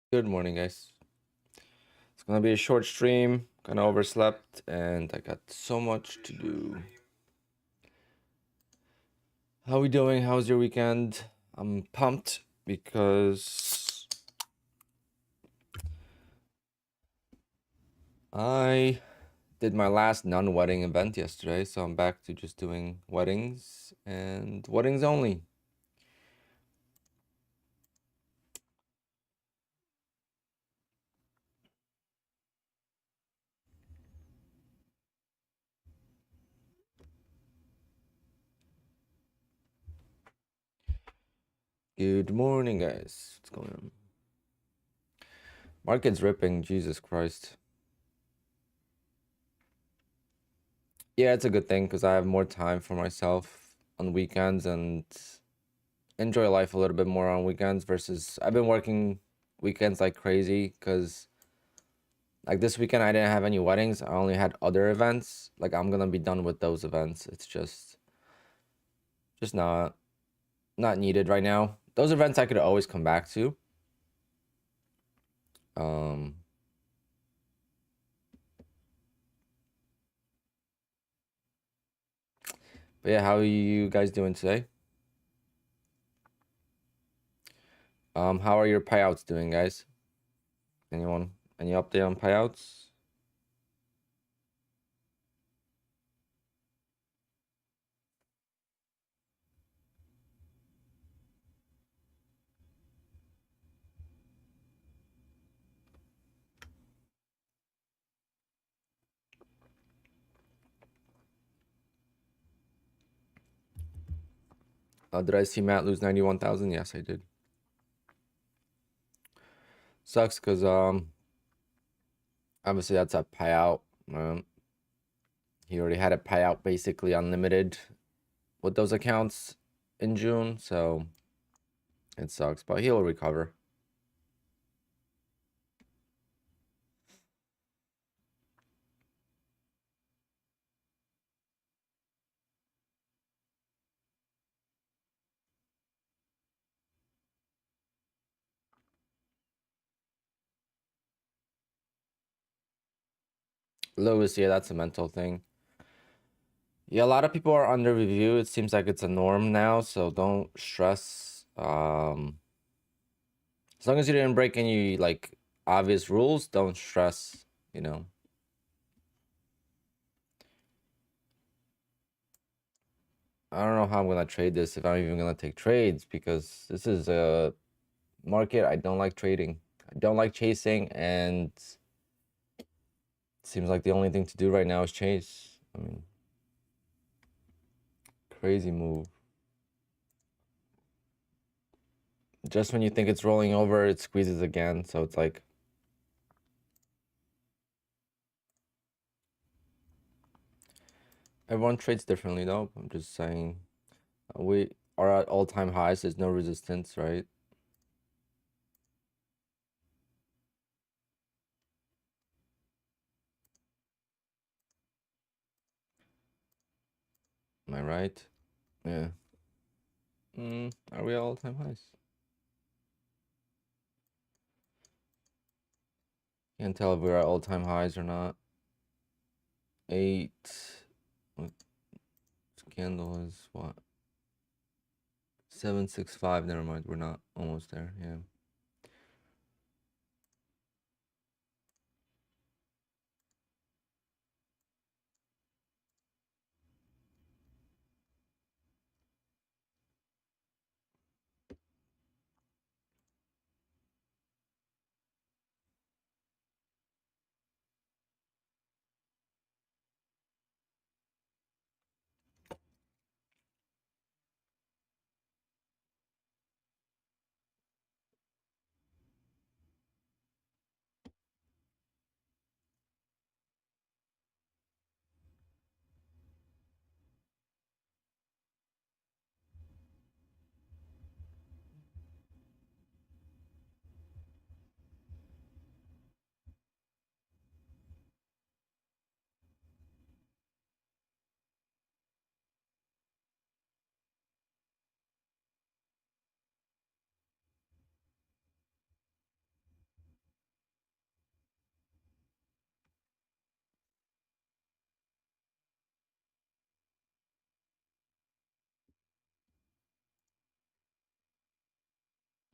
Good morning, guys. It's gonna be a short stream. Kinda overslept, and I got so much to do. How we doing? How's your weekend? I'm pumped because I did my last non-wedding event yesterday, so I'm back to just doing weddings and weddings only. Good morning, guys. What's going on? Market's ripping, Jesus Christ. Yeah, it's a good thing because I have more time for myself on weekends and enjoy life a little bit more on weekends versus I've been working weekends like crazy because like this weekend I didn't have any weddings. I only had other events. Like I'm gonna be done with those events. It's just not needed right now. Those events I could always come back to. Um but yeah, how are you guys doing today? How are your payouts doing, guys? Anyone? Any update on payouts? Did I see Matt lose 91,000? Yes, I did. Sucks because obviously that's a payout. He already had a payout basically unlimited with those accounts in June, so it sucks, but he'll recover. Lewis, yeah, that's a mental thing. Yeah, a lot of people are under review. It seems like it's a norm now, so don't stress. As long as you didn't break any like obvious rules, don't stress, you know. I don't know how I'm gonna trade this if I'm even gonna take trades because this is a market I don't like trading. I don't like chasing, and it seems like the only thing to do right now is chase. I mean, crazy move. Just when you think it's rolling over, it squeezes again. So it's like everyone trades differently, though. I'm just saying we are at all-time highs. There's no resistance, right? Am I right? Yeah. Are we at all-time highs? Can't tell if we're at all-time highs or not. 8. What candle is what? 765. Never mind. We're not almost there. Yeah.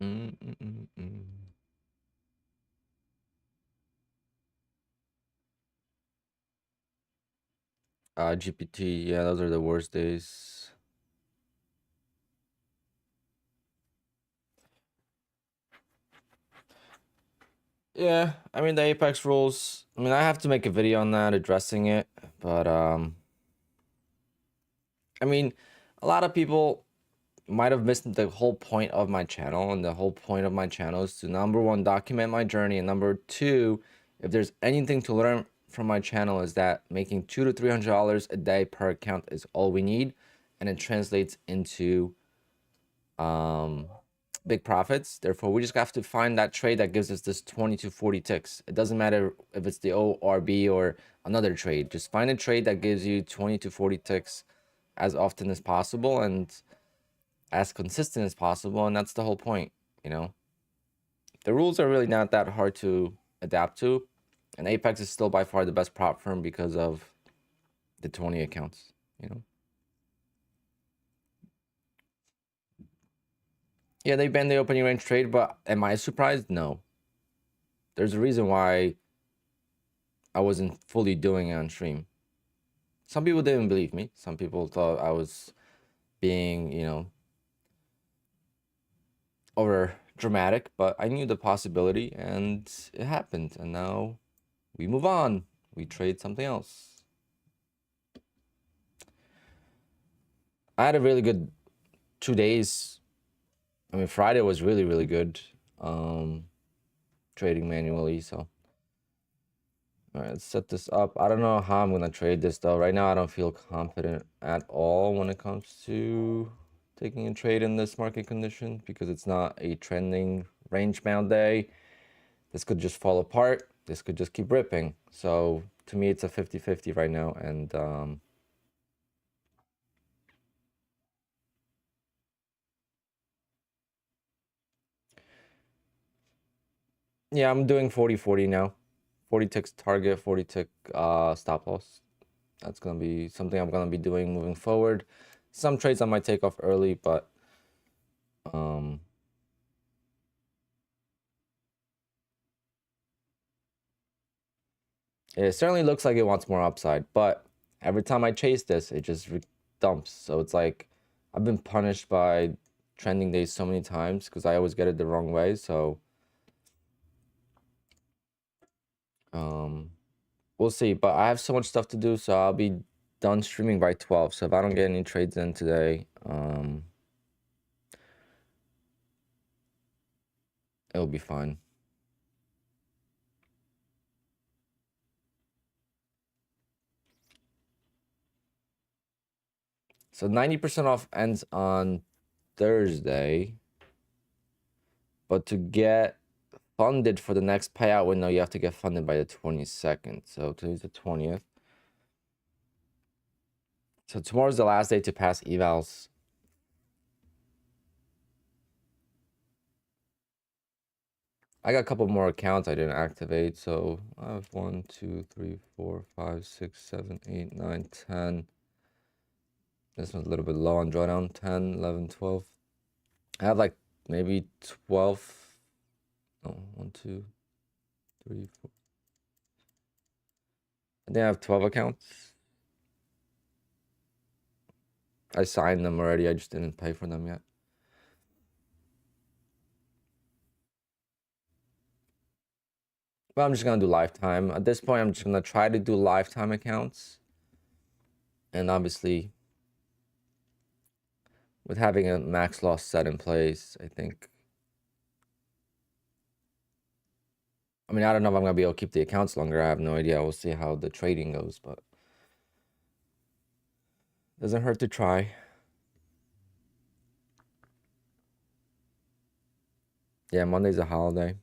Mm, mm, mm, mm. GPT, yeah, those are the worst days. Yeah, I mean the Apex rules. I mean, I have to make a video on that addressing it, but I mean, a lot of people might have missed the whole point of my channel, and the whole point of my channel is to, number one, document my journey, and number two, if there's anything to learn from my channel, is that making $200 to $300 a day per account is all we need, and it translates into big profits. Therefore, we just have to find that trade that gives us this 20 to 40 ticks. It doesn't matter if it's the ORB or another trade. Just find a trade that gives you 20 to 40 ticks as often as possible and as consistent as possible, and that's the whole point, you know. The rules are really not that hard to adapt to, and Apex is still by far the best prop firm because of the 20 accounts, you know. Yeah, they banned the opening range trade, but am I surprised? No. There's a reason why I wasn't fully doing it on stream. Some people didn't believe me. Some people thought I was being, you know, over dramatic, but I knew the possibility and it happened. And now we move on. We trade something else. I had a really good 2 days. I mean, Friday was really, really good. Trading manually. So, all right, let's set this up. I don't know how I'm gonna trade this though. Right now, I don't feel confident at all when it comes to taking a trade in this market condition because it's not a trending range bound day. This could just fall apart. This could just keep ripping. So to me, it's a 50-50 right now. And yeah, I'm doing 40-40 now. 40 ticks target, 40 tick stop loss. That's gonna be something I'm gonna be doing moving forward. Some trades I might take off early, but it certainly looks like it wants more upside. But every time I chase this, it just dumps. So it's like I've been punished by trending days so many times because I always get it the wrong way. So we'll see. But I have so much stuff to do, so I'll be done streaming by 12. So if I don't get any trades in today, it'll be fine. So 90% off ends on Thursday. But to get funded for the next payout window, you have to get funded by the 22nd. So today's the 20th. So tomorrow's the last day to pass evals. I got a couple more accounts I didn't activate. So I have 1, 2, 3, 4, 5, 6, 7, 8, 9, 10. This one's a little bit low on drawdown. 10, 11, 12. I have like maybe 12. No, 1, 2, 3, 4. I think I have 12 accounts. I signed them already. I just didn't pay for them yet. Well, I'm just gonna do lifetime. At this point, I'm just gonna try to do lifetime accounts. And obviously, with having a max loss set in place, I think. I mean, I don't know if I'm gonna be able to keep the accounts longer. I have no idea. We'll see how the trading goes, but doesn't hurt to try. Yeah, Monday's a holiday.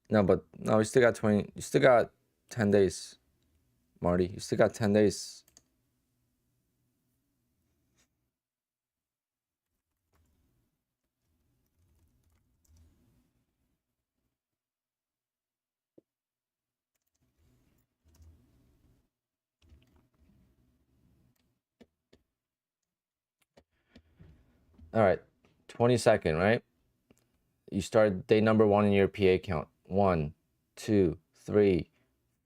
No, but no, you still got 20. You still got 10 days, Marty. You still got 10 days. All right, 22nd, right? You start day number 1 in your PA count. 1, 2, 3,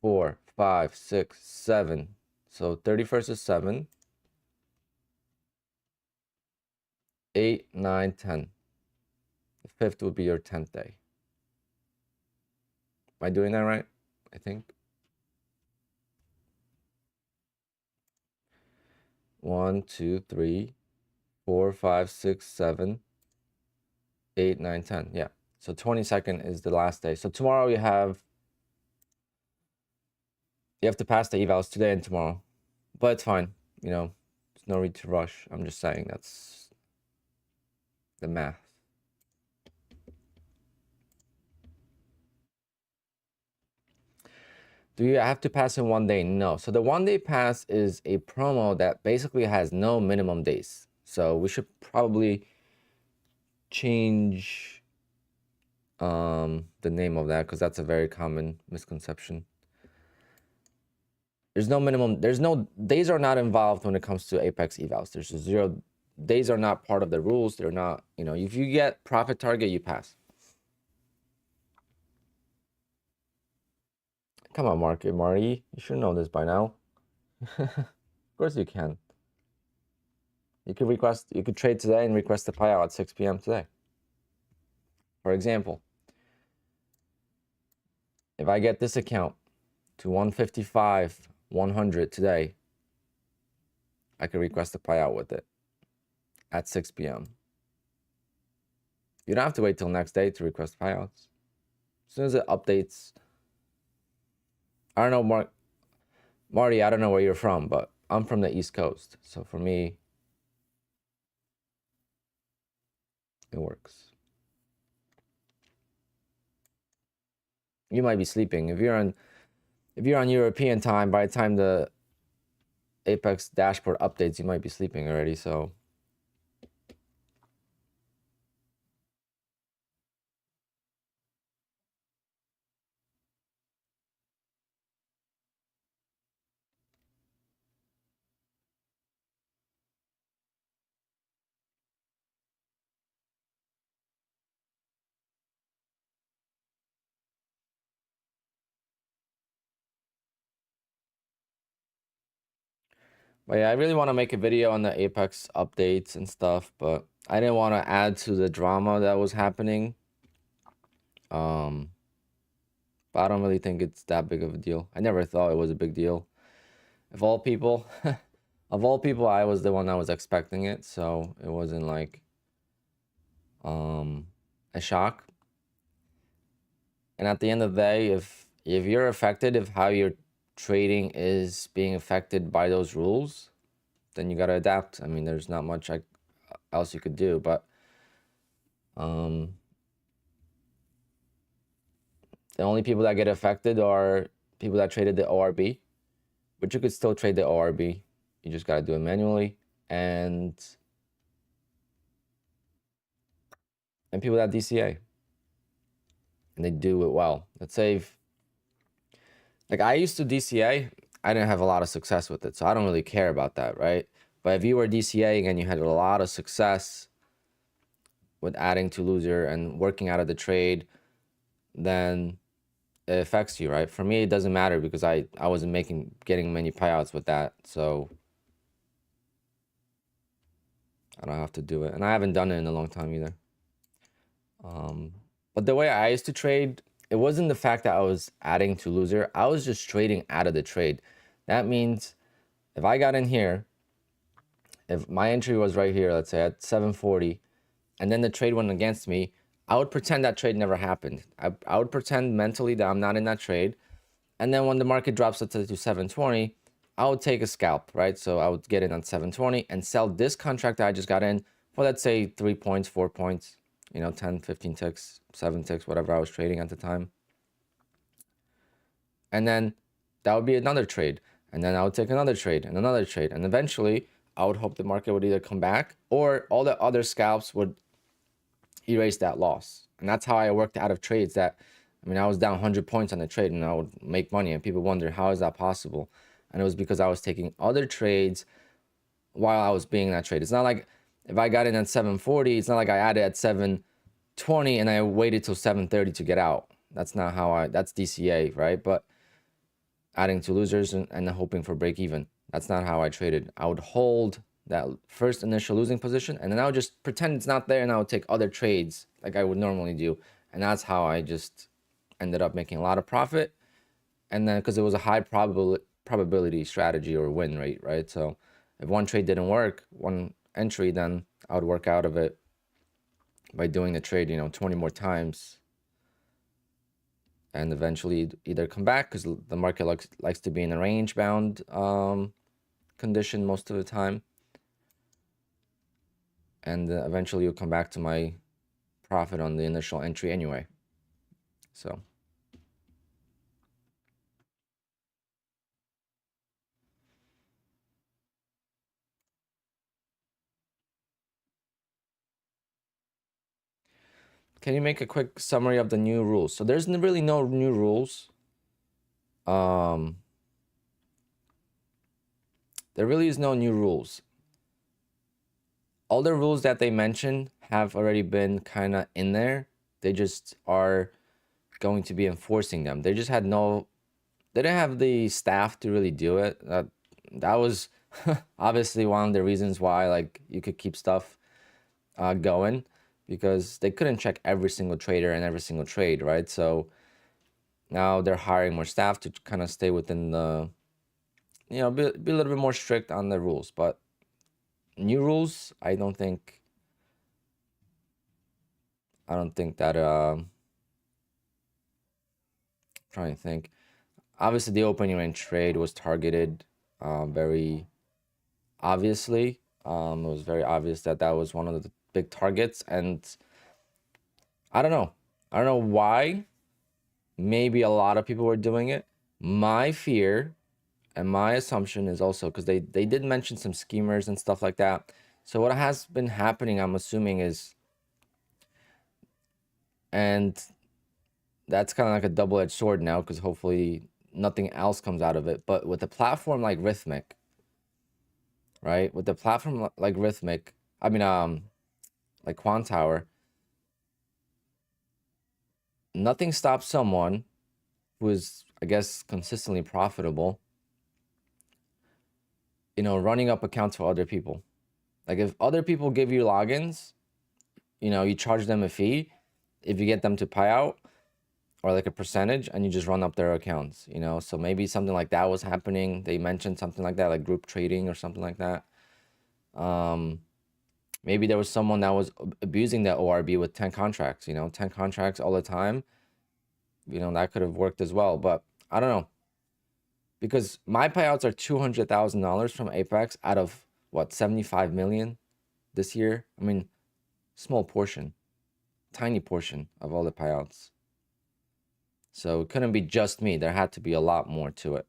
4, 5, 6, 7. So 31st is 7, 8, 9, 10. The 5th would be your 10th day. Am I doing that right? I think. 1, 2, 3, 4, 5, 6, 7, 8, 9, 10. Yeah. So 22nd is the last day. So tomorrow you have to pass the evals today and tomorrow. But it's fine. You know, there's no need to rush. I'm just saying that's the math. Do you have to pass in 1 day? No. So the 1 day pass is a promo that basically has no minimum days. So we should probably change the name of that, because that's a very common misconception. There's no minimum. There's no days are not involved when it comes to Apex evals. There's 0 days are not part of the rules. They're not, you know, if you get profit target, you pass. Come on, Marty. You should know this by now. Of course you can. You could trade today and request the payout at 6 p.m. today. For example, if I get this account to 155, 100 today, I could request a payout with it at 6 p.m. You don't have to wait till next day to request payouts. As soon as it updates, I don't know, Marty, I don't know where you're from, but I'm from the East Coast. So for me, it works. You might be sleeping. If you're on European time, by the time the Apex dashboard updates, you might be sleeping already. So but yeah, I really want to make a video on the Apex updates and stuff, but I didn't want to add to the drama that was happening. But I don't really think it's that big of a deal. I never thought it was a big deal. Of all people, I was the one that was expecting it, so it wasn't like a shock. And at the end of the day, if you're affected, if how you're trading is being affected by those rules, then you got to adapt. I mean, there's not much else you could do, but the only people that get affected are people that traded the ORB, but you could still trade the ORB. You just got to do it manually, and people that DCA, and they do it well. Let's say like I used to DCA, I didn't have a lot of success with it, so I don't really care about that, right? But if you were DCAing and you had a lot of success with adding to loser and working out of the trade, then it affects you, right? For me, it doesn't matter because I wasn't getting many payouts with that, so I don't have to do it. And I haven't done it in a long time either. But the way I used to trade, it wasn't the fact that I was adding to loser. I was just trading out of the trade. That means if I got in here, if my entry was right here, let's say at 740, and then the trade went against me, I would pretend that trade never happened. I would pretend mentally that I'm not in that trade. And then when the market drops to 720, I would take a scalp, right? So I would get in on 720 and sell this contract that I just got in for, let's say, 3 points, 4 points, you know, 10, 15 ticks, 7 ticks, whatever I was trading at the time. And then that would be another trade. And then I would take another trade and another trade. And eventually I would hope the market would either come back or all the other scalps would erase that loss. And that's how I worked out of trades that, I mean, I was down 100 points on the trade and I would make money, and people wonder, how is that possible? And it was because I was taking other trades while I was being in that trade. It's not like If I got in at 740, it's not like I added at 720 and I waited till 730 to get out. That's not how that's DCA, right? But adding to losers and hoping for break even. That's not how I traded. I would hold that first initial losing position and then I would just pretend it's not there and I would take other trades like I would normally do. And that's how I just ended up making a lot of profit. And then because it was a high probability strategy or win rate, right? So if one trade didn't work, one entry, then I would work out of it by doing the trade, 20 more times and eventually either come back because the market likes to be in a range bound condition most of the time. And eventually you'll come back to my profit on the initial entry anyway. So can you make a quick summary of the new rules? So there's really no new rules. There really is no new rules. All the rules that they mentioned have already been kind of in there. They just are going to be enforcing them. They just had they didn't have the staff to really do it. That was obviously one of the reasons why like you could keep stuff going, because they couldn't check every single trader and every single trade, right? So now they're hiring more staff to kind of stay within the, be a little bit more strict on the rules. But new rules, I don't think that trying to think. Obviously the opening range trade was targeted very obviously. It was very obvious that that was one of the big targets, and I don't know. I don't know why. Maybe a lot of people were doing it. My fear and my assumption is also because they did mention some schemers and stuff like that. So what has been happening, I'm assuming, is, and that's kind of like a double-edged sword now because hopefully nothing else comes out of it. But with a platform like Rhythmic, right? With the platform like Rhythmic, I mean, like QUANTOWER, nothing stops someone who is, I guess, consistently profitable, running up accounts for other people. Like if other people give you logins, you charge them a fee if you get them to payout or like a percentage, and you just run up their accounts, So maybe something like that was happening. They mentioned something like that, like group trading or something like that. Maybe there was someone that was abusing that ORB with 10 contracts, 10 contracts all the time. That could have worked as well, but I don't know. Because my payouts are $200,000 from Apex out of what, 75 million this year. I mean, small portion, tiny portion of all the payouts. So it couldn't be just me. There had to be a lot more to it.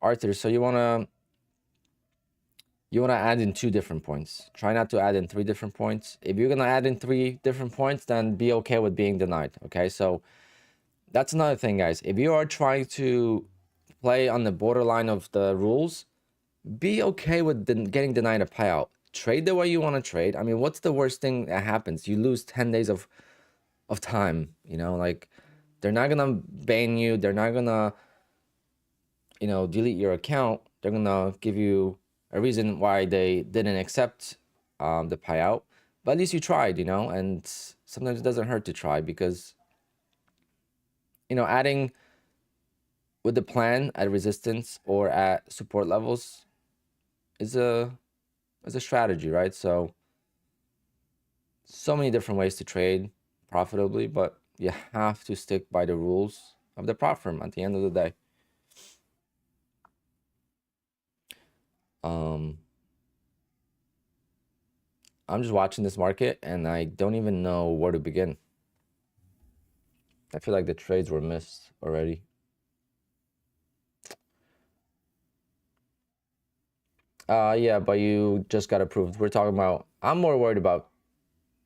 Arthur, so you wanna add in 2 different points. Try not to add in 3 different points. If you're gonna add in 3 different points, then be okay with being denied. Okay, so that's another thing, guys. If you are trying to play on the borderline of the rules, be okay with getting denied a payout. Trade the way you want to trade. I mean, what's the worst thing that happens? You lose 10 days of time, like they're not gonna ban you, they're not gonna, delete your account. They're gonna give you a reason why they didn't accept the payout. But at least you tried, and sometimes it doesn't hurt to try because, adding with the plan at resistance or at support levels is a strategy, right? So many different ways to trade profitably, but you have to stick by the rules of the prop firm at the end of the day. Um, I'm just watching this market and I don't even know where to begin. I feel like the trades were missed already. Yeah, but you just got approved. We're talking about, I'm more worried about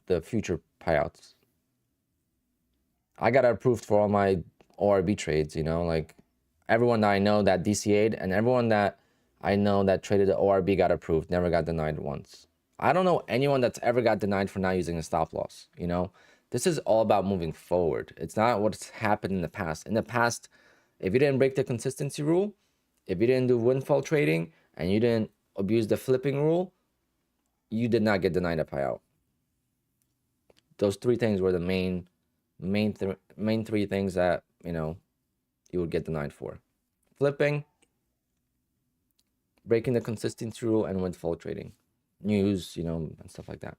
the future payouts. I got approved for all my ORB trades, you know, like everyone that I know that DCA'd and everyone that I know that traded the ORB got approved, never got denied once. I don't know anyone that's ever got denied for not using a stop loss, you know? This is all about moving forward. It's not what's happened in the past. In the past, if you didn't break the consistency rule, if you didn't do windfall trading, and you didn't abuse the flipping rule, you did not get denied a payout. Those three things were the main three things that, you know, you would get denied for: flipping, breaking the consistency rule, and windfall trading, news, you know, and stuff like that.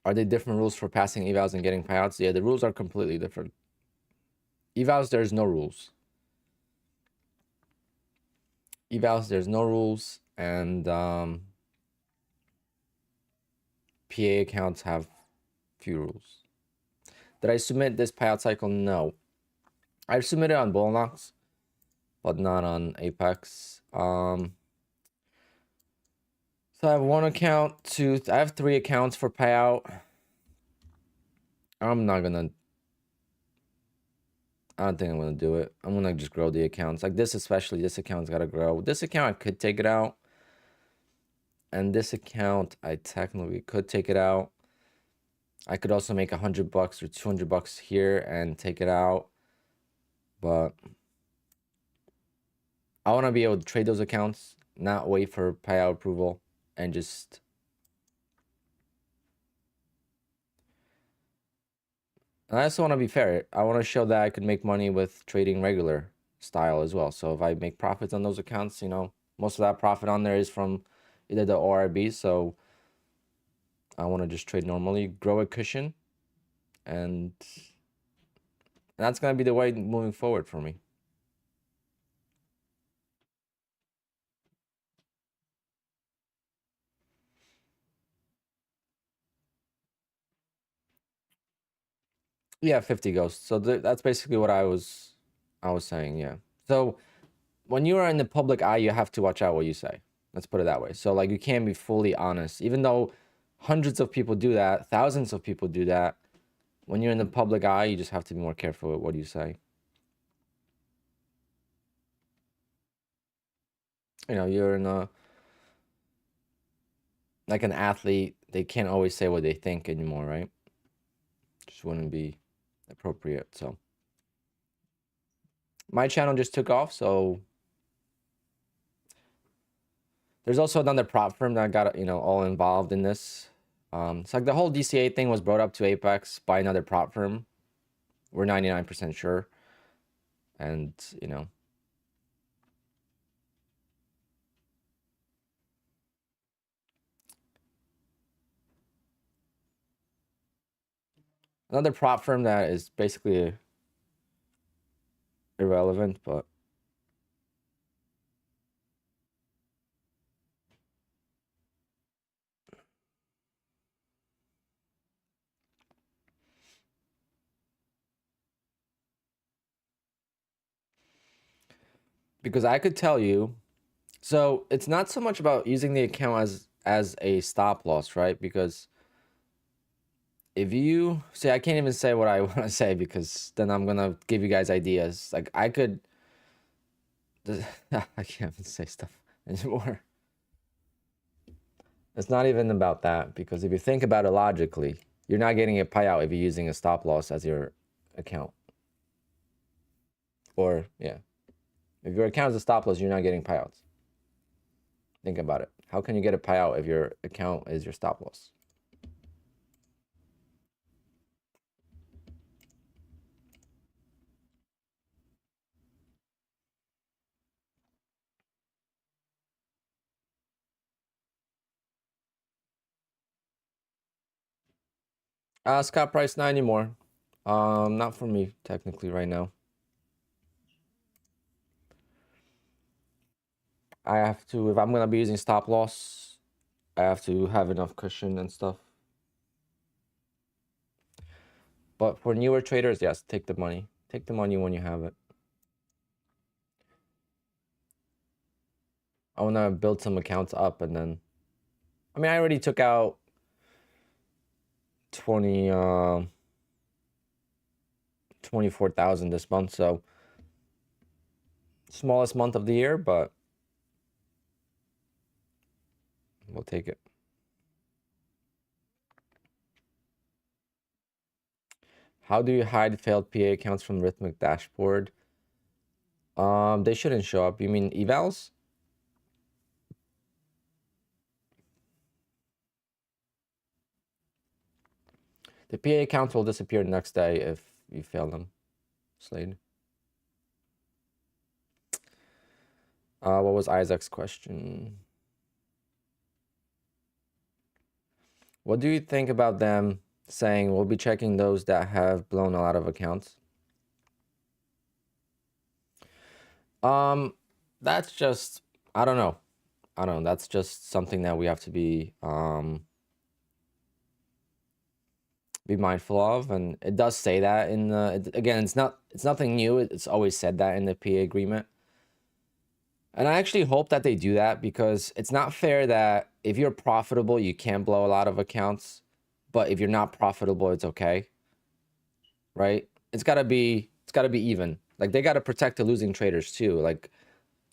Are they different rules for passing evals and getting payouts? Yeah, the rules are completely different. Evals, there's no rules. Evals, there's no rules, and PA accounts have few rules. Did I submit this payout cycle? No. I've submitted on Bullnox, but not on Apex. So I have one account, I have 3 accounts for payout. I'm not gonna, I don't think I'm gonna do it. I'm gonna just grow the accounts. Like this, especially, this account's gotta grow. This account, I could take it out. And this account, I technically could take it out. I could also make $100 or $200 here and take it out. But I want to be able to trade those accounts, not wait for payout approval, and just. And I also want to be fair. I want to show that I could make money with trading regular style as well. So if I make profits on those accounts, you know, most of that profit on there is from either the ORB. So I want to just trade normally, grow a cushion, and that's going to be the way moving forward for me. Yeah, 50 ghosts. So that's basically what I was saying, yeah. So when you are in the public eye, you have to watch out what you say. Let's put it that way. So like you can't be fully honest, even though hundreds of people do that, thousands of people do that. When you're in the public eye, you just have to be more careful with what you say. You know, you're in a, like an athlete, they can't always say what they think anymore, right? Just wouldn't be appropriate. So my channel just took off, so there's also another prop firm that got, you know, all involved in this. It's like the whole DCA thing was brought up to Apex by another prop firm. We're 99% sure. And, you know, another prop firm that is basically irrelevant, but because I could tell you, so it's not so much about using the account as a stop loss, right? Because if you say, I can't even say what I want to say because then I'm gonna give you guys ideas. Like I could, I can't even say stuff anymore. It's not even about that because if you think about it logically, you're not getting a payout if you're using a stop loss as your account. Or yeah, if your account is a stop loss, you're not getting payouts. Think about it. How can you get a payout if your account is your stop loss? Scott Price, not anymore. Not for me technically right now. I have to, if I'm gonna be using stop loss, I have to have enough cushion and stuff. But for newer traders, yes, take the money. Take the money when you have it. I want to build some accounts up, and then, I mean, I already took out 24,000 this month, so smallest month of the year, but we'll take it. How do you hide failed PA accounts from Rhythmic dashboard? They shouldn't show up. You mean evals? The PA accounts will disappear the next day if you fail them. Slade. What was Isaac's question? What do you think about them saying we'll be checking those that have blown a lot of accounts? That's just, I don't know. That's just something that we have to be mindful of, and it does say that in the, again, it's nothing new. It's always said that in the PA agreement. And I actually hope that they do that, because it's not fair that if you're profitable, you can blow a lot of accounts, but if you're not profitable, it's okay. Right? It's gotta be even. Like, they gotta protect the losing traders too. Like,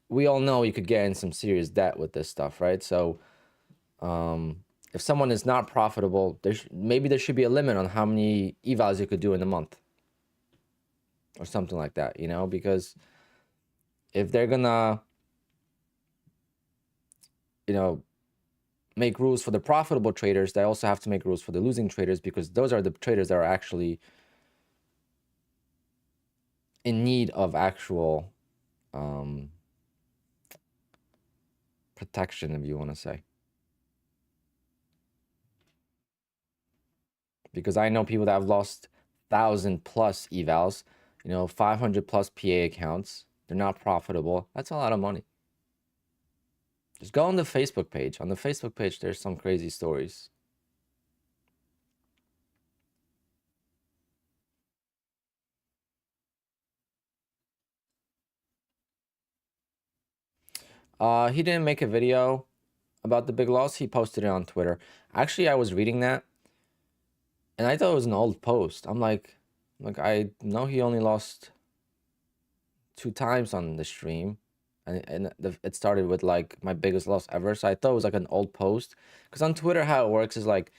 we all know you could get in some serious debt with this stuff, right? So if someone is not profitable, maybe there should be a limit on how many evals you could do in a month or something like that, you know, because if they're gonna, you know, make rules for the profitable traders, they also have to make rules for the losing traders, because those are the traders that are actually in need of actual protection, if you want to say. Because I know people that have lost 1,000+ evals, you know, 500+ PA accounts. They're not profitable. That's a lot of money. Just go on the Facebook page. On the Facebook page, there's some crazy stories. He didn't make a video about the big loss. He posted it on Twitter. Actually, I was reading that, and I thought it was an old post. I'm like, I know he only lost 2 times on the stream, and it started with like my biggest loss ever. So I thought it was like an old post, because on Twitter how it works is like,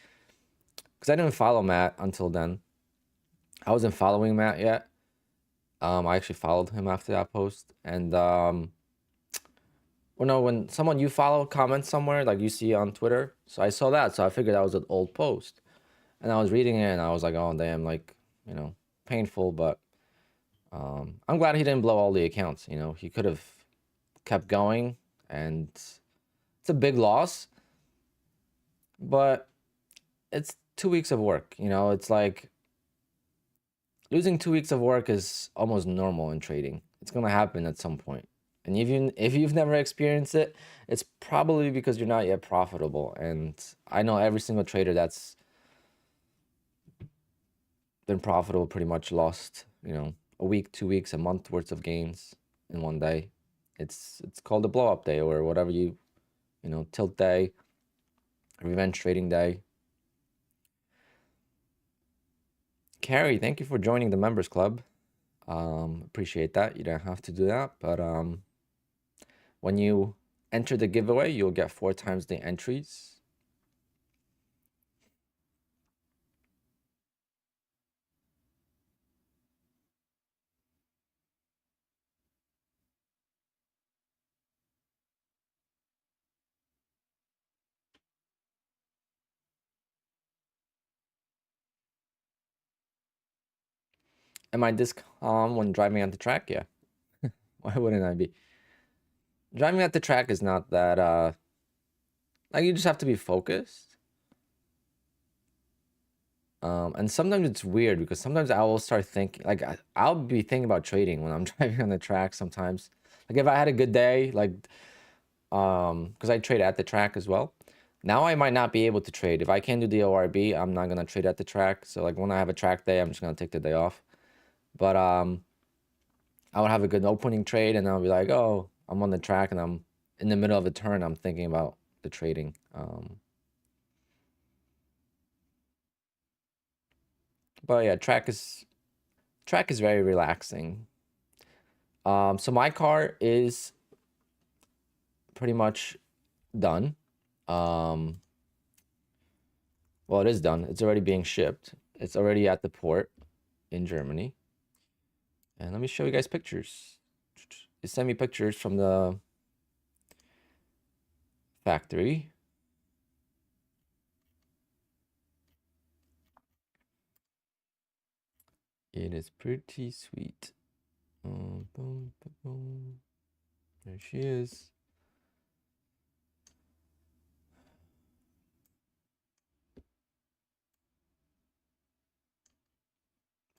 because I didn't follow Matt until then. I wasn't following Matt yet. I actually followed him after that post, and well, no, when someone you follow comments somewhere, like you see on Twitter, so I saw that, so I figured that was an old post, and I was reading it, and I was like, oh damn, like, you know, painful, but I'm glad he didn't blow all the accounts. You know, he could have kept going, and it's a big loss, but it's 2 weeks of work. You know, it's like losing 2 weeks of work is almost normal in trading. It's gonna happen at some point. And even if you've never experienced it, it's probably because you're not yet profitable. And I know every single trader that's been profitable pretty much lost, you know, a week, 2 weeks, a month worth of gains in one day. It's called a blow up day, or whatever you know, tilt day, revenge trading day. Carrie, thank you for joining the members club. Appreciate that. You don't have to do that, but when you enter the giveaway, you'll get 4 times the entries. Am I this calm when driving at the track? Yeah. Why wouldn't I be? Driving at the track is not that, like, you just have to be focused. And sometimes it's weird, because sometimes I will start thinking, like, I'll be thinking about trading when I'm driving on the track sometimes. Like, if I had a good day, like, because I trade at the track as well. Now I might not be able to trade. If I can't do the ORB, I'm not gonna trade at the track. So like when I have a track day, I'm just gonna take the day off. But I would have a good opening trade, and I'll be like, oh, I'm on the track, and I'm in the middle of a turn. I'm thinking about the trading. But yeah, track is very relaxing. So my car is pretty much done. Well, it is done. It's already being shipped. It's already at the port in Germany. And let me show you guys pictures. It sent me pictures from the factory. It is pretty sweet. Boom, boom, boom. There she is.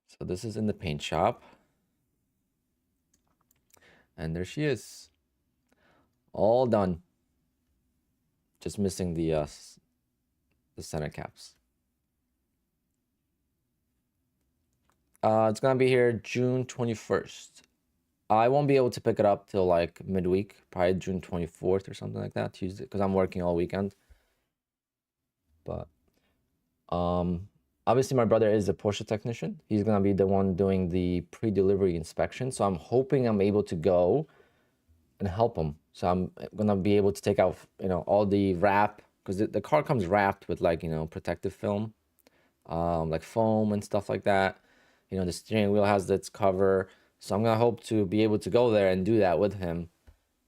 So this is in the paint shop. And there she is. All done. Just missing the center caps. It's gonna be here June 21st. I won't be able to pick it up till like midweek, probably June 24th or something like that, Tuesday, because I'm working all weekend. But obviously my brother is a Porsche technician. He's gonna be the one doing the pre-delivery inspection. So I'm hoping I'm able to go and help him. So I'm gonna be able to take out, all the wrap, because the car comes wrapped with like, protective film, like foam and stuff like that. The steering wheel has its cover. So I'm gonna hope to be able to go there and do that with him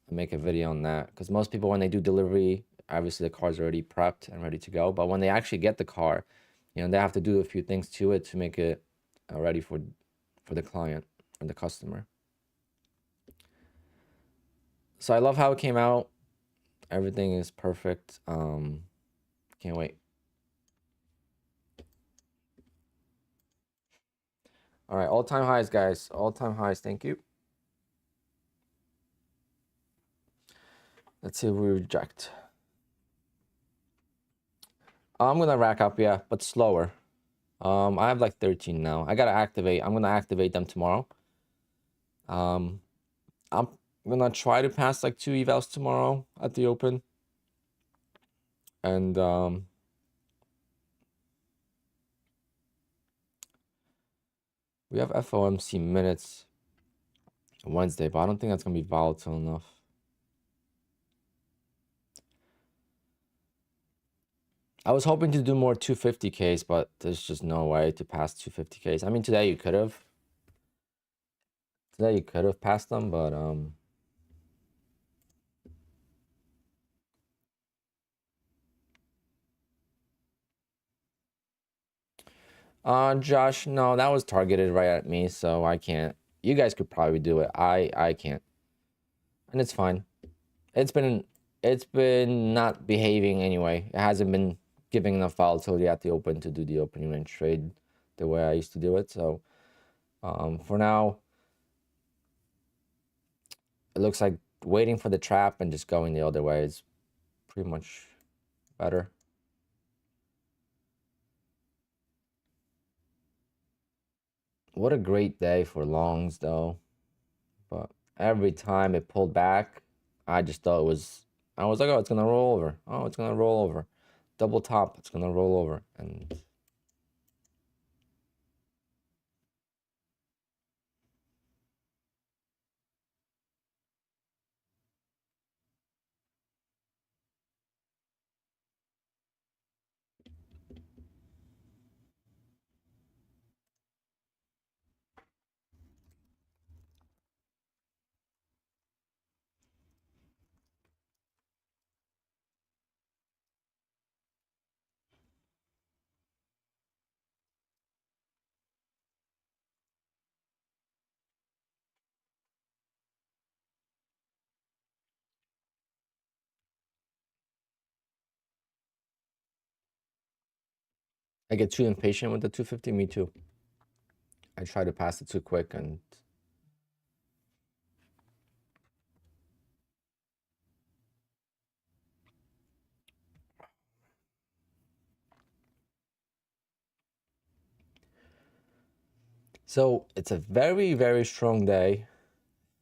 and make a video on that. Because most people, when they do delivery, obviously the car's already prepped and ready to go. But when they actually get the car, they have to do a few things to it to make it ready for the client or the customer. So I love how it came out. Everything is perfect. Can't wait. All right, all-time highs, guys. All-time highs. Thank you. Let's see if we reject. I'm gonna rack up, yeah, but slower. I have like 13 now. I gotta activate. I'm gonna activate them tomorrow. I'm gonna try to pass like 2 evals tomorrow at the open. And we have FOMC minutes Wednesday, but I don't think that's gonna be volatile enough. I was hoping to do more 250Ks, but there's just no way to pass 250Ks. I mean, today you could have. Today you could have passed them, but Josh, no, that was targeted right at me, so I can't. You guys could probably do it. I can't. And it's fine. It's been not behaving anyway. It hasn't been giving enough volatility at the open to do the opening range trade the way I used to do it. So for now, it looks like waiting for the trap and just going the other way is pretty much better. What a great day for longs though. But every time it pulled back, I just thought I was like, oh, it's gonna roll over. Oh, it's gonna roll over. Double top, it's gonna roll over. And I get too impatient with the 250, me too. I try to pass it too quick and So it's a very, very strong day,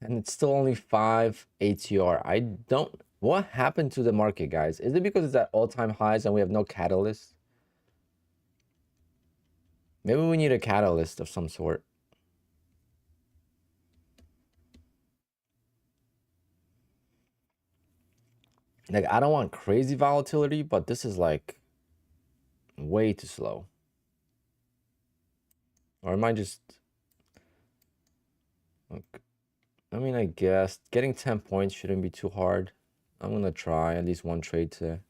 and it's still only 5 ATR. I don't. What happened to the market, guys? Is it because it's at all-time highs and we have no catalyst? Maybe we need a catalyst of some sort. Like, I don't want crazy volatility, but this is like way too slow. Or am I just... Look, I mean, I guess getting 10 points shouldn't be too hard. I'm gonna try at least one trade today.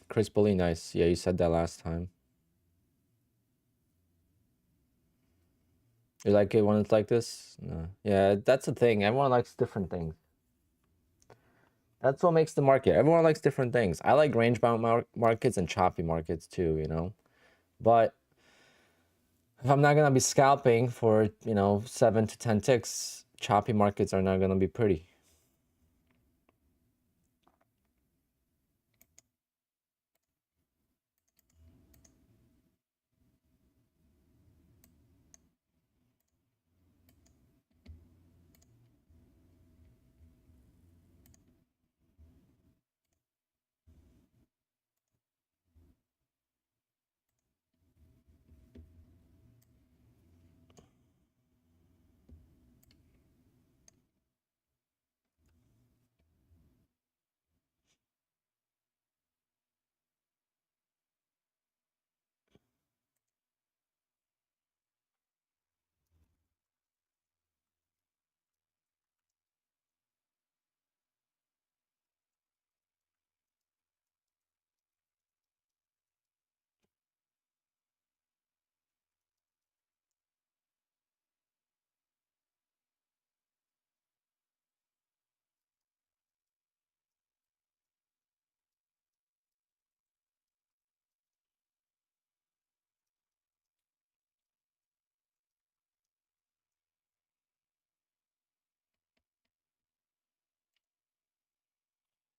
Chris Bully, nice. Yeah, you said that last time. You like it when it's like this? No. Yeah, that's the thing. Everyone likes different things. That's what makes the market. Everyone likes different things. I like range-bound markets and choppy markets too, you know? But if I'm not gonna be scalping for, 7 to 10 ticks, choppy markets are not gonna be pretty.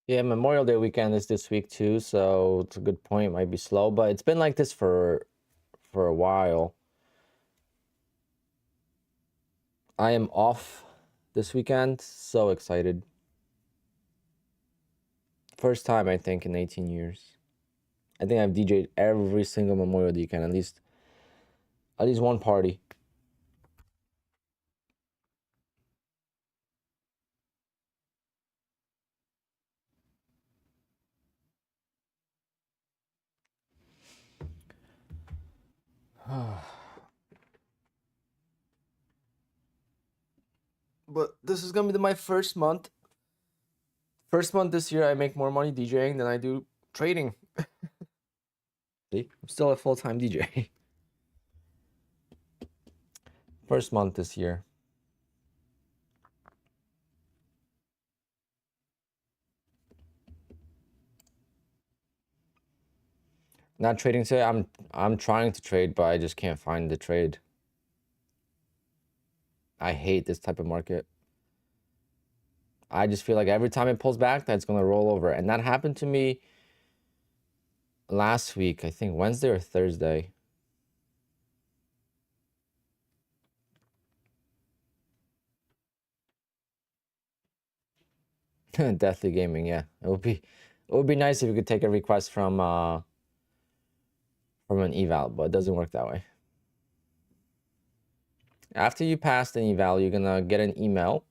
Yeah, Memorial Day weekend is this week too, so it's a good point. It might be slow, but it's been like this for a while. I am off this weekend. So excited. First time, I think, in 18 years. I think I've DJ'd every single Memorial Day weekend, at least one party. But this is gonna be my first month. First month this year, I make more money DJing than I do trading. See, I'm still a full-time DJ. First month this year. Not trading today. I'm trying to trade, but I just can't find the trade. I hate this type of market. I just feel like every time it pulls back, that's gonna roll over, and that happened to me last week. I think Wednesday or Thursday. Deathly Gaming, yeah. It would be nice if you could take a request from an eval, but it doesn't work that way. After you pass an eval, you're gonna get an email.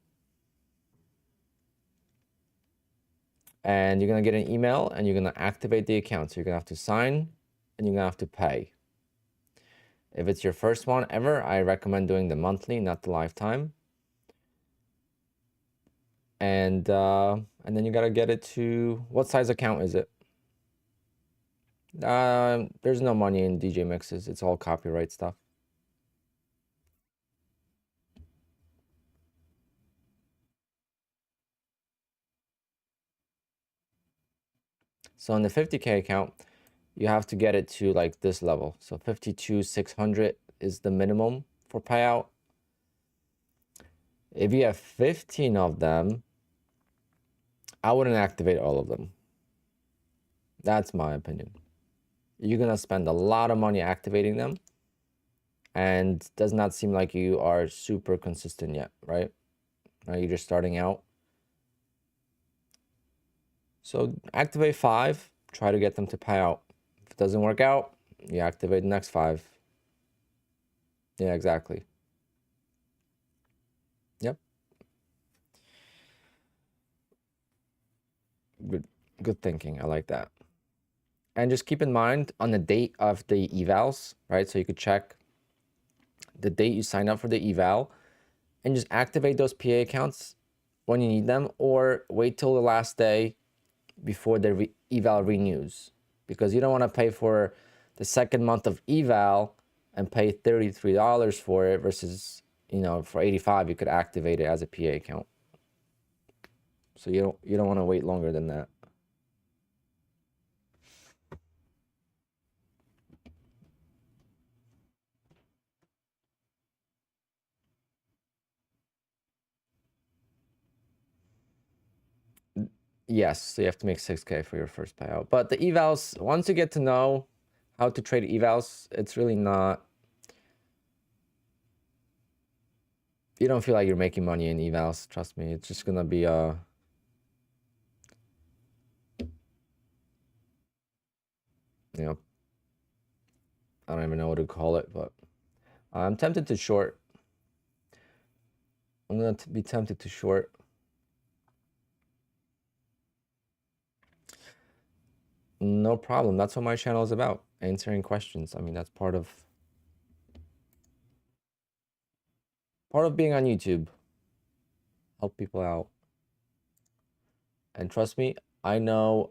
And you're gonna get an email and you're gonna activate the account. So you're gonna have to sign and you're gonna have to pay. If it's your first one ever, I recommend doing the monthly, not the lifetime. And then you gotta get it to, what size account is it? There's no money in DJ mixes. It's all copyright stuff. So on the 50K account, you have to get it to like this level. So 52,600 is the minimum for payout. If you have 15 of them, I wouldn't activate all of them. That's my opinion. You're gonna spend a lot of money activating them, and does not seem like you are super consistent yet, right? You're just starting out. So activate 5, try to get them to pay out. If it doesn't work out, you activate the next 5. Yeah, exactly. Yep. Good thinking. I like that. And just keep in mind on the date of the evals, right? So you could check the date you sign up for the eval and just activate those PA accounts when you need them, or wait till the last day before the eval renews, because you don't want to pay for the second month of eval and pay $33 for it versus, you know, for 85 you could activate it as a PA account. So you don't want to wait longer than that. Yes, so you have to make 6K for your first payout. But the evals, once you get to know how to trade evals, it's really not, you don't feel like you're making money in evals, trust me. It's just gonna be you know, I don't even know what to call it, but I'm tempted to short. I'm gonna be tempted to short. No problem. That's what my channel is about, answering questions. I mean, that's part of being on YouTube. Help people out. And trust me, I know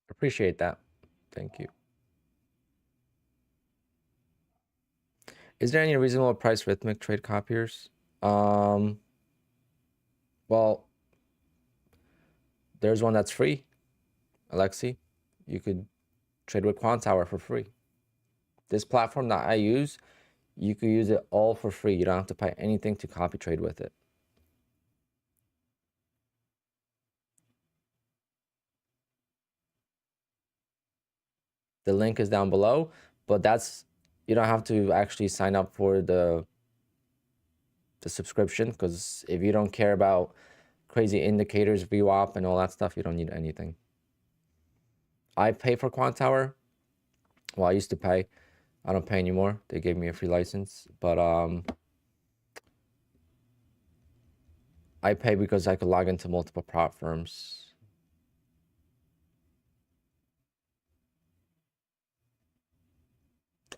appreciate that. Thank you. Is there any reasonable price rhythmic trade copiers? Well, there's one that's free, Alexi. You could trade with QUANTOWER for free. This platform that I use, you could use it all for free. You don't have to pay anything to copy trade with it. The link is down below, but that's, you don't have to actually sign up for the subscription, because if you don't care about crazy indicators, VWAP, and all that stuff, you don't need anything. I pay for QUANTOWER. Well, I used to pay. I don't pay anymore. They gave me a free license, but I pay because I could log into multiple prop firms.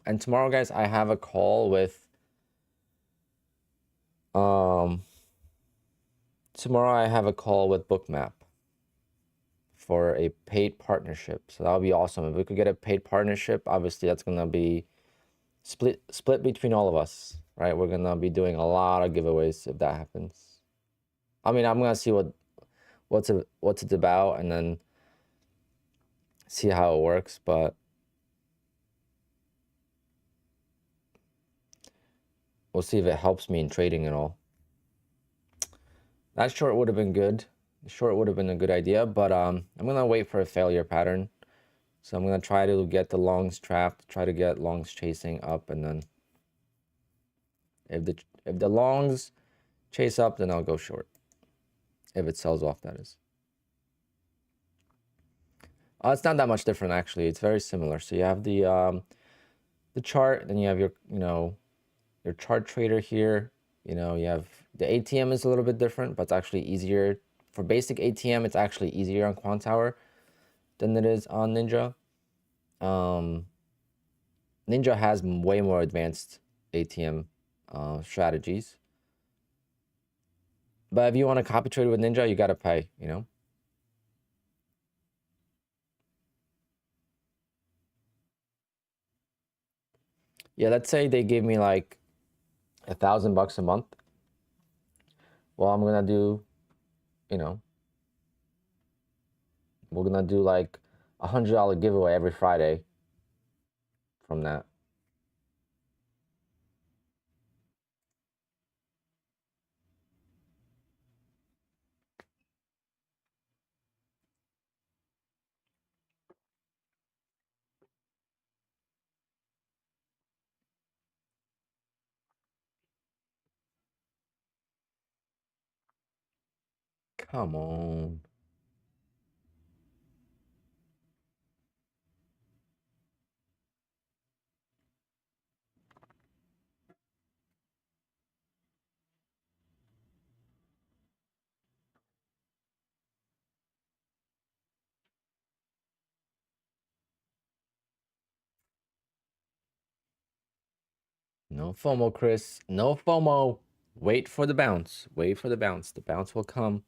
And tomorrow, guys, I have a call with Bookmap for a paid partnership. So that would be awesome. If we could get a paid partnership, obviously that's gonna be split between all of us, right? We're gonna be doing a lot of giveaways if that happens. I mean, I'm gonna see what's it about, and then see how it works, but we'll see if it helps me in trading and all. That short would have been good. The short would have been a good idea, but I'm gonna wait for a failure pattern. So I'm gonna try to get the longs trapped, try to get longs chasing up, and then if the longs chase up, then I'll go short. If it sells off, that is. It's not that much different actually. It's very similar. So you have the chart, then you have your your chart trader here. You have The ATM is a little bit different, but it's actually easier. For basic ATM, it's actually easier on QUANTOWER than it is on Ninja. Um, Ninja has way more advanced ATM strategies. But if you want to copy trade with Ninja, you got to pay, you know? Yeah, let's say they give me like $1,000 a month. Well, I'm going to do, you know, we're going to do like $100 giveaway every Friday from that. Come on. No FOMO, Chris. No FOMO. Wait for the bounce. Wait for the bounce. The bounce will come.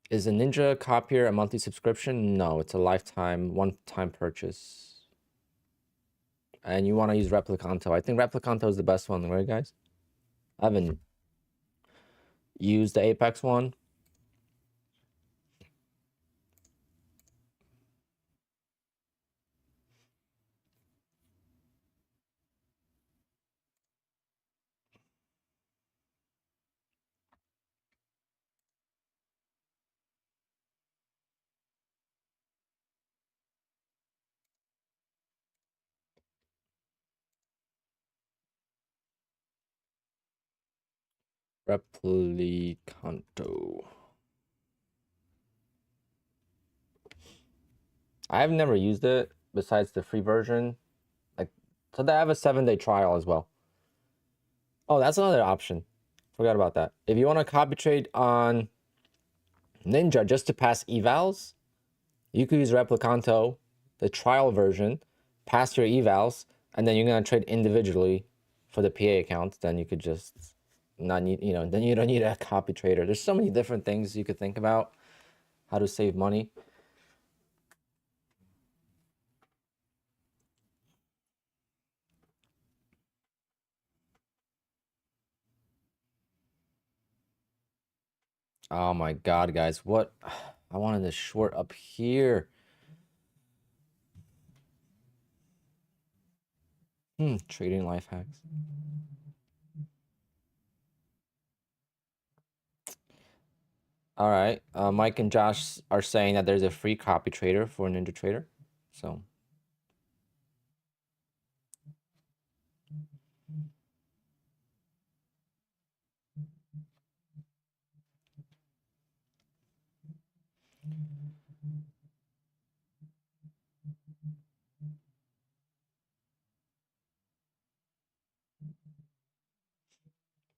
Is a Ninja copier a monthly subscription? No, it's a lifetime, one-time purchase. And you want to use Replicanto. I think Replicanto is the best one, right, guys? I haven't used the Apex one. Replicanto. I've never used it besides the free version. Like, so they have a 7-day trial as well. Oh, that's another option. Forgot about that. If you want to copy trade on Ninja just to pass evals, you could use Replicanto, the trial version, pass your evals, and then you're gonna trade individually for the PA account. Then you could just not need, you know, then you don't need a copy trader. There's so many different things you could think about how to save money. Oh my God, guys, what? I wanted to short up here. Trading life hacks. All right. Mike and Josh are saying that there's a free copy trader for Ninja Trader. So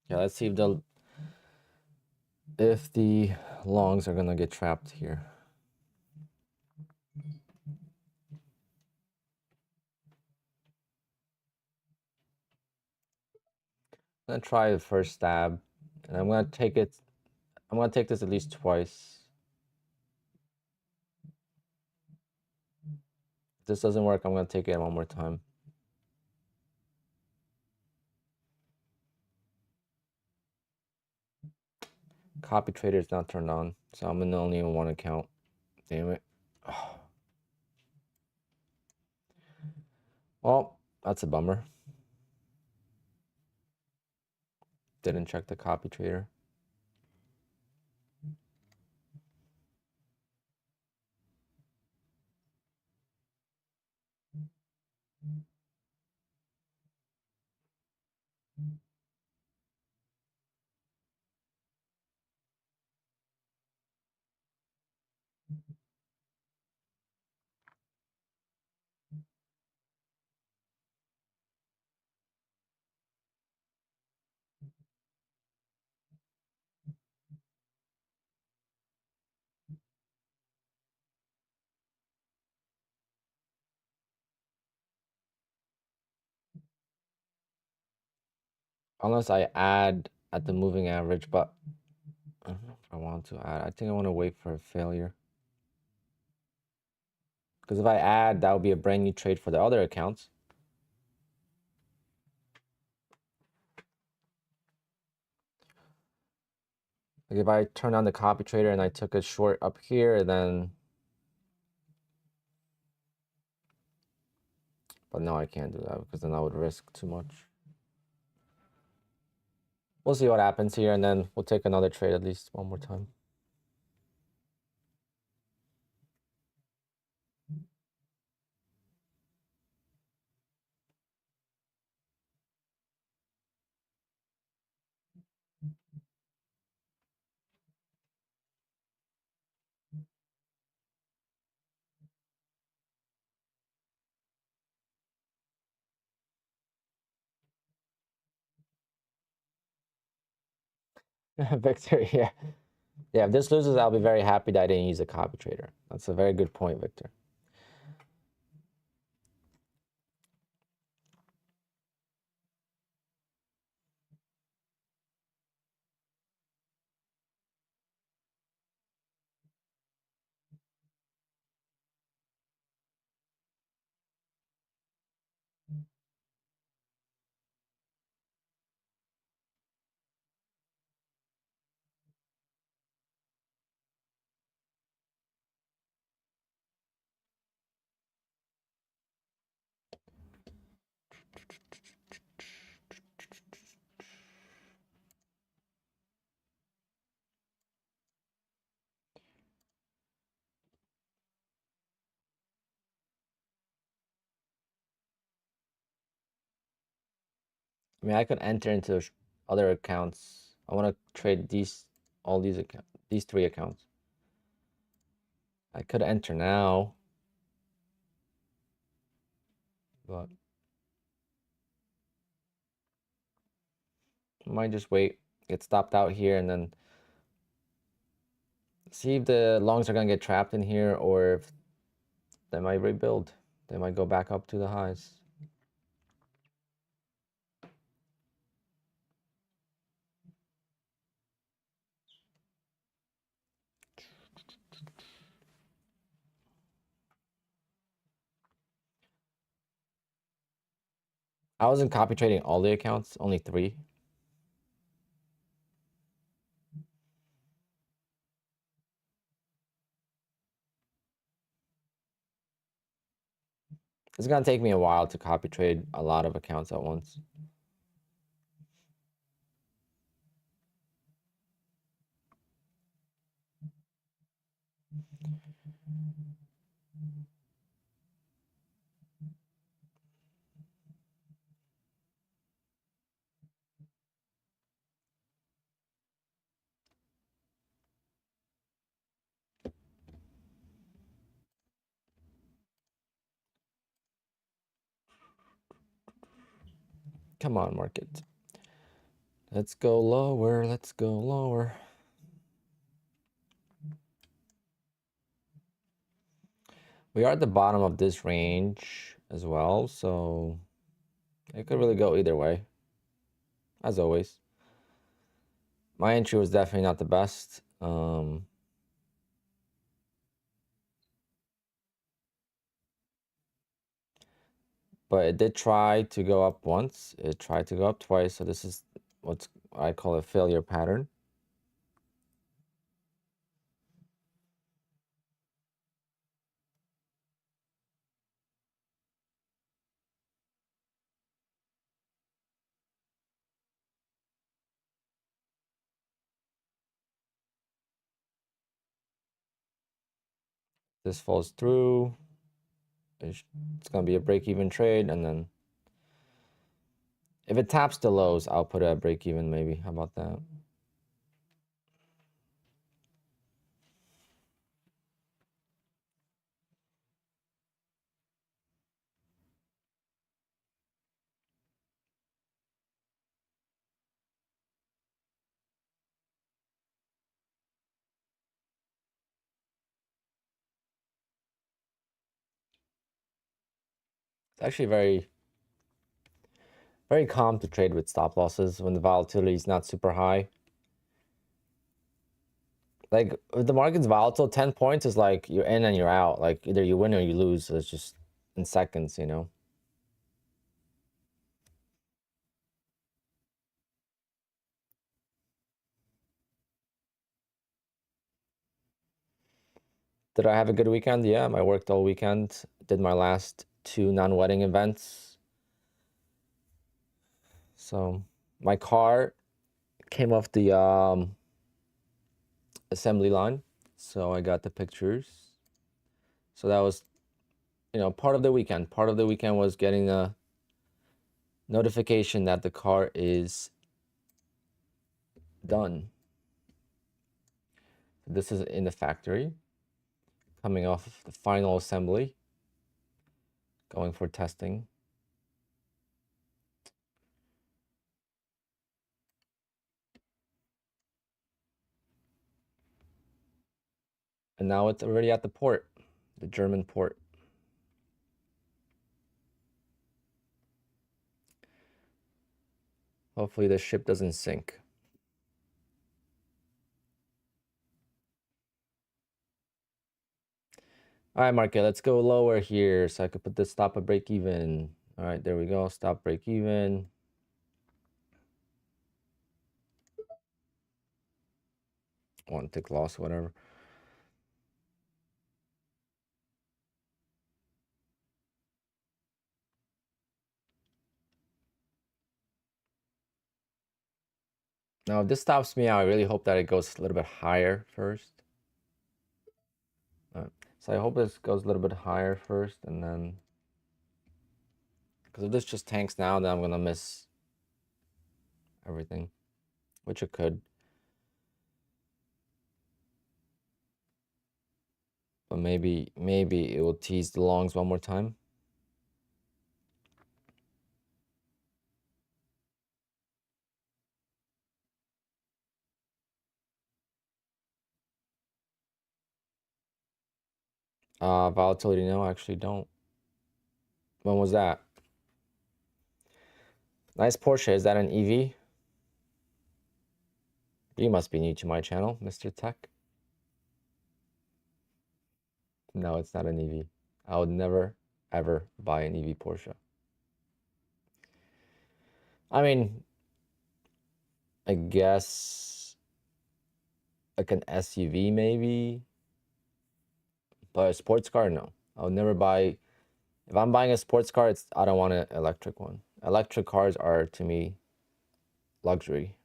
yeah, let's see if the longs are gonna get trapped here. I'm gonna try the first stab, and I'm gonna take it. I'm gonna take this at least twice. If this doesn't work, I'm gonna take it one more time. Copy trader is not turned on, so I'm gonna only in one account. Damn it. Oh. Well, that's a bummer. Didn't check the copy trader. Unless I add at the moving average, but I don't know if I want to add. I think I want to wait for a failure. Because if I add, that would be a brand new trade for the other accounts. Like if I turn on the copy trader and I took a short up here, then... But no, I can't do that because then I would risk too much. We'll see what happens here, and then we'll take another trade at least one more time. Victor, yeah. Yeah, if this loses, I'll be very happy that I didn't use a copy trader. That's a very good point, Victor. I mean, I could enter into other accounts. I want to trade all these accounts, these 3 accounts. I could enter now, but I might just wait, get stopped out here, and then see if the longs are gonna get trapped in here, or if they might rebuild. They might go back up to the highs. I wasn't copy trading all the accounts, only 3. It's gonna take me a while to copy trade a lot of accounts at once. Come on, market. Let's go lower, let's go lower. We are at the bottom of this range as well, so it could really go either way, as always. My entry was definitely not the best. But it did try to go up once. It tried to go up twice, so this is what I call a failure pattern. This falls through. It's going to be a break-even trade, and then if it taps the lows, I'll put it at break-even maybe. How about that? It's actually very very calm to trade with stop losses when the volatility is not super high. Like if the market's volatile, 10 points is like you're in and you're out. Like either you win or you lose. So it's just in seconds, you know. Did I have a good weekend? Yeah, I worked all weekend. Did my last 2 non-wedding events. So my car came off the assembly line. So I got the pictures. So that was, you know, part of the weekend. Part of the weekend was getting a notification that the car is done. This is in the factory, coming off the final assembly, going for testing. And now it's already at the port, the German port. Hopefully the ship doesn't sink. All right, market, let's go lower here so I could put the stop at break even. All right, there we go. Stop break even. One tick loss, whatever. Now, if this stops me out, I really hope that it goes a little bit higher first. So I hope this goes a little bit higher first, and then, because if this just tanks now, then I'm gonna miss everything, which it could. But maybe it will tease the longs one more time. Volatility, no, I actually don't. When was that? Nice Porsche. Is that an EV? You must be new to my channel, Mr. Tech. No, it's not an EV. I would never, ever buy an EV Porsche. I mean, I guess like an SUV maybe, but a sports car, no. I would never buy. If I'm buying a sports car, I don't want an electric one. Electric cars are, to me, luxury.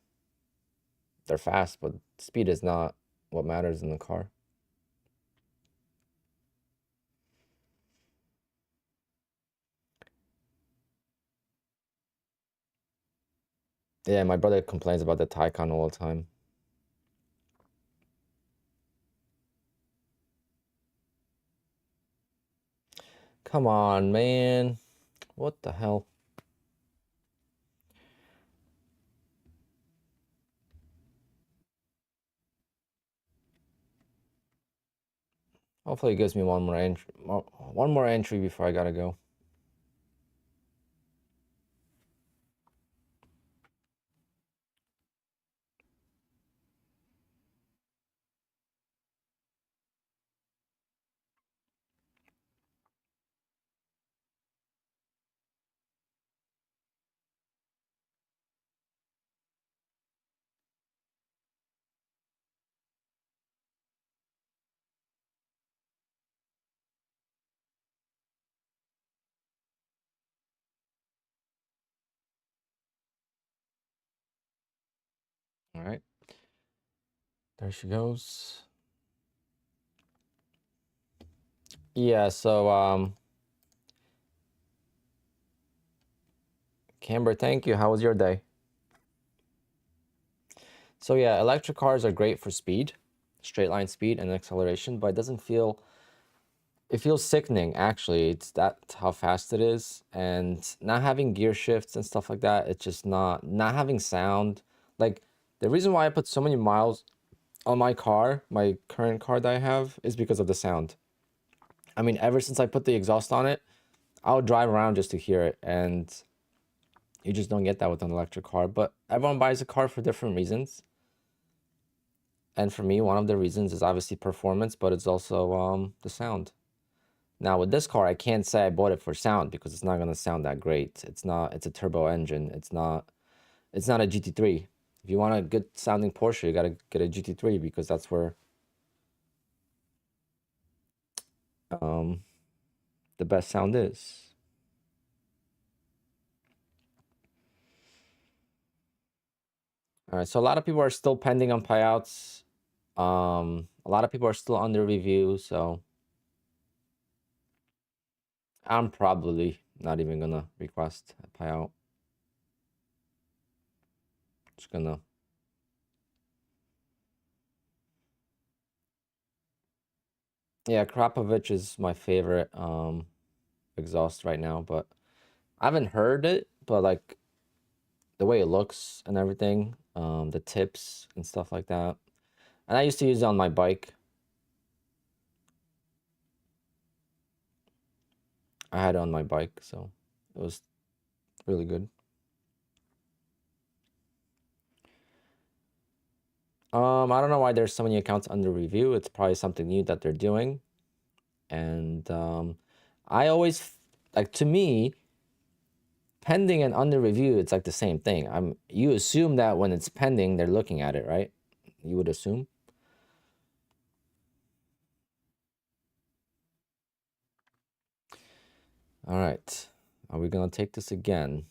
They're fast, but speed is not what matters in the car. Yeah, my brother complains about the Taycan all the time. Come on, man. What the hell? Hopefully it gives me one more entry before I gotta go. All right. There she goes. Yeah, so Camber, thank you. How was your day? So yeah, electric cars are great for speed, straight line speed and acceleration, but it feels sickening actually. It's that how fast it is, and not having gear shifts and stuff like that. It's just not having sound. Like the reason why I put so many miles on my car, my current car that I have, is because of the sound. I mean, ever since I put the exhaust on it, I'll drive around just to hear it, and You just don't get that with an electric car, but everyone buys a car for different reasons. And for me, one of the reasons is obviously performance, but it's also the sound. Now with this car, I can't say I bought it for sound because it's not gonna sound that great. It's not. It's a turbo engine. It's not. It's not a GT3. If you want a good sounding Porsche, you gotta get a GT3 because that's where um, the best sound is. All right, so a lot of people are still pending on payouts. A lot of people are still under review, so I'm probably not even gonna request a payout. Just gonna. Yeah, Krapovich is my favorite exhaust right now, but I haven't heard it, but like the way it looks and everything, the tips and stuff like that. And I used to use it on my bike. I had it on my bike, so it was really good. I don't know why there's so many accounts under review. It's probably something new that they're doing. And I always like, to me, pending and under review, it's like the same thing. You assume that when it's pending, they're looking at it, right? You would assume. All right. Are we gonna take this again?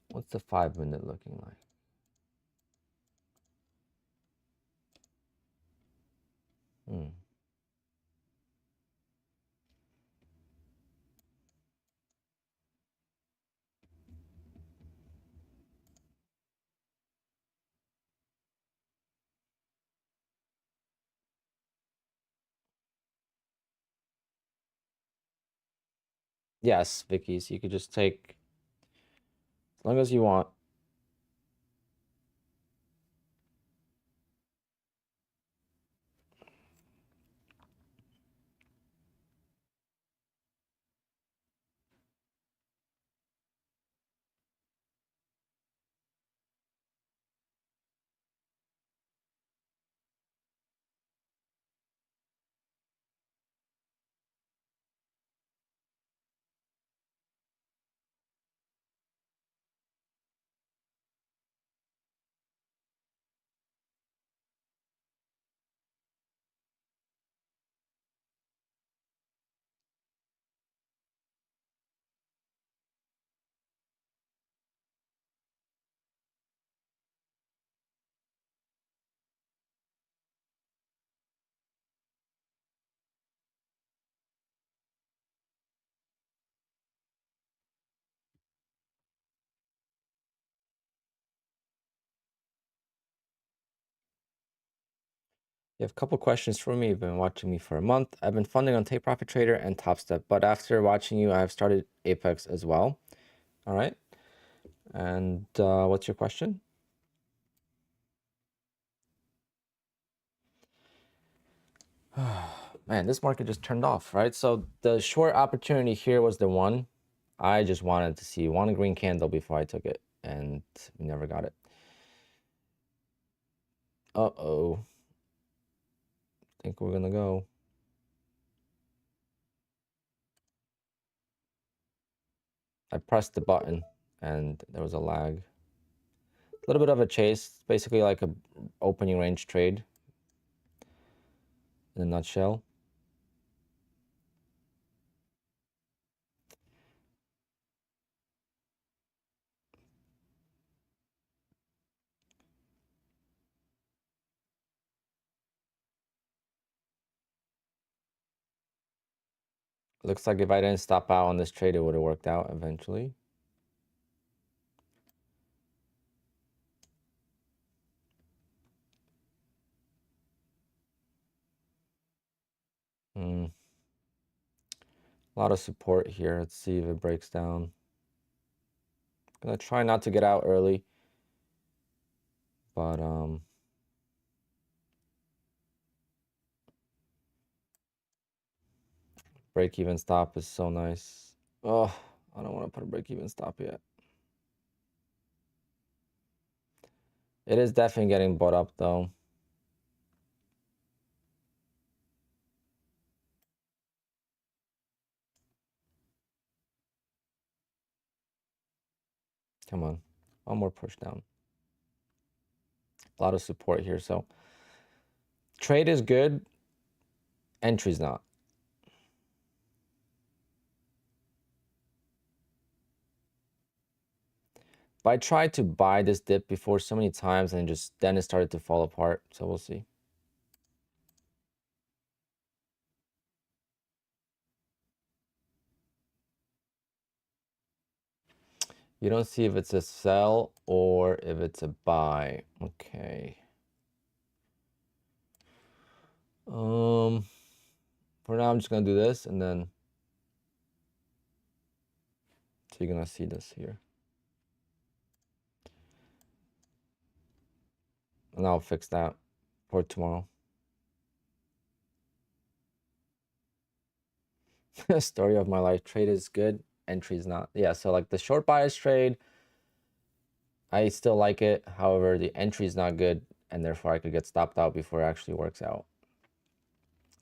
What's the 5 minute looking like? Hmm. Yes, Vicky, so you could just take as long as you want. You have a couple questions for me. You've been watching me for a month. I've been funding on Take Profit Trader and Top Step, but after watching you, I've started Apex as well. All right. And what's your question? Man, this market just turned off, right? So the short opportunity here was the one. I just wanted to see one green candle before I took it, and we never got it. Uh-oh. Think we're gonna go. I pressed the button and there was a lag. A little bit of a chase, basically like a opening range trade in a nutshell. Looks like if I didn't stop out on this trade, it would have worked out eventually. A lot of support here. Let's see if it breaks down. Gonna try not to get out early, but break even stop is so nice. Oh, I don't want to put a break even stop yet. It is definitely getting bought up though. Come on, one more push down. A lot of support here. So trade is good, entry's not. But I tried to buy this dip before so many times and then it started to fall apart. So we'll see. You don't see if it's a sell or if it's a buy. Okay. For now, I'm just gonna do this, and then so you're gonna see this here, and I'll fix that for tomorrow. Story of my life: trade is good, entry is not. Yeah, so like the short bias trade, I still like it. However, the entry is not good, and therefore I could get stopped out before it actually works out.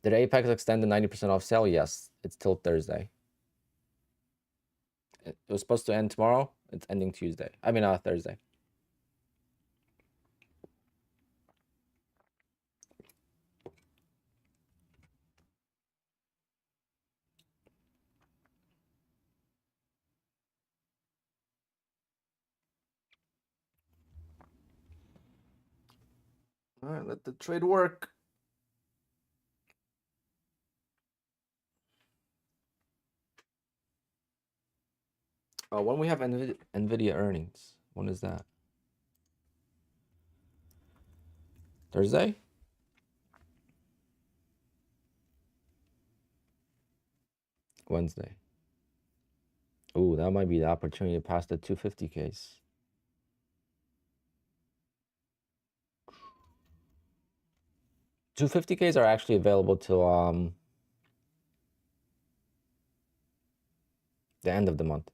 Did Apex extend the 90% off sale? Yes, it's till Thursday. It was supposed to end tomorrow. It's ending Tuesday. I mean, Thursday. All right, let the trade work. When we have NVIDIA earnings, when is that? Thursday? Wednesday. Ooh, that might be the opportunity to pass the 250 case. $250Ks are actually available till the end of the month.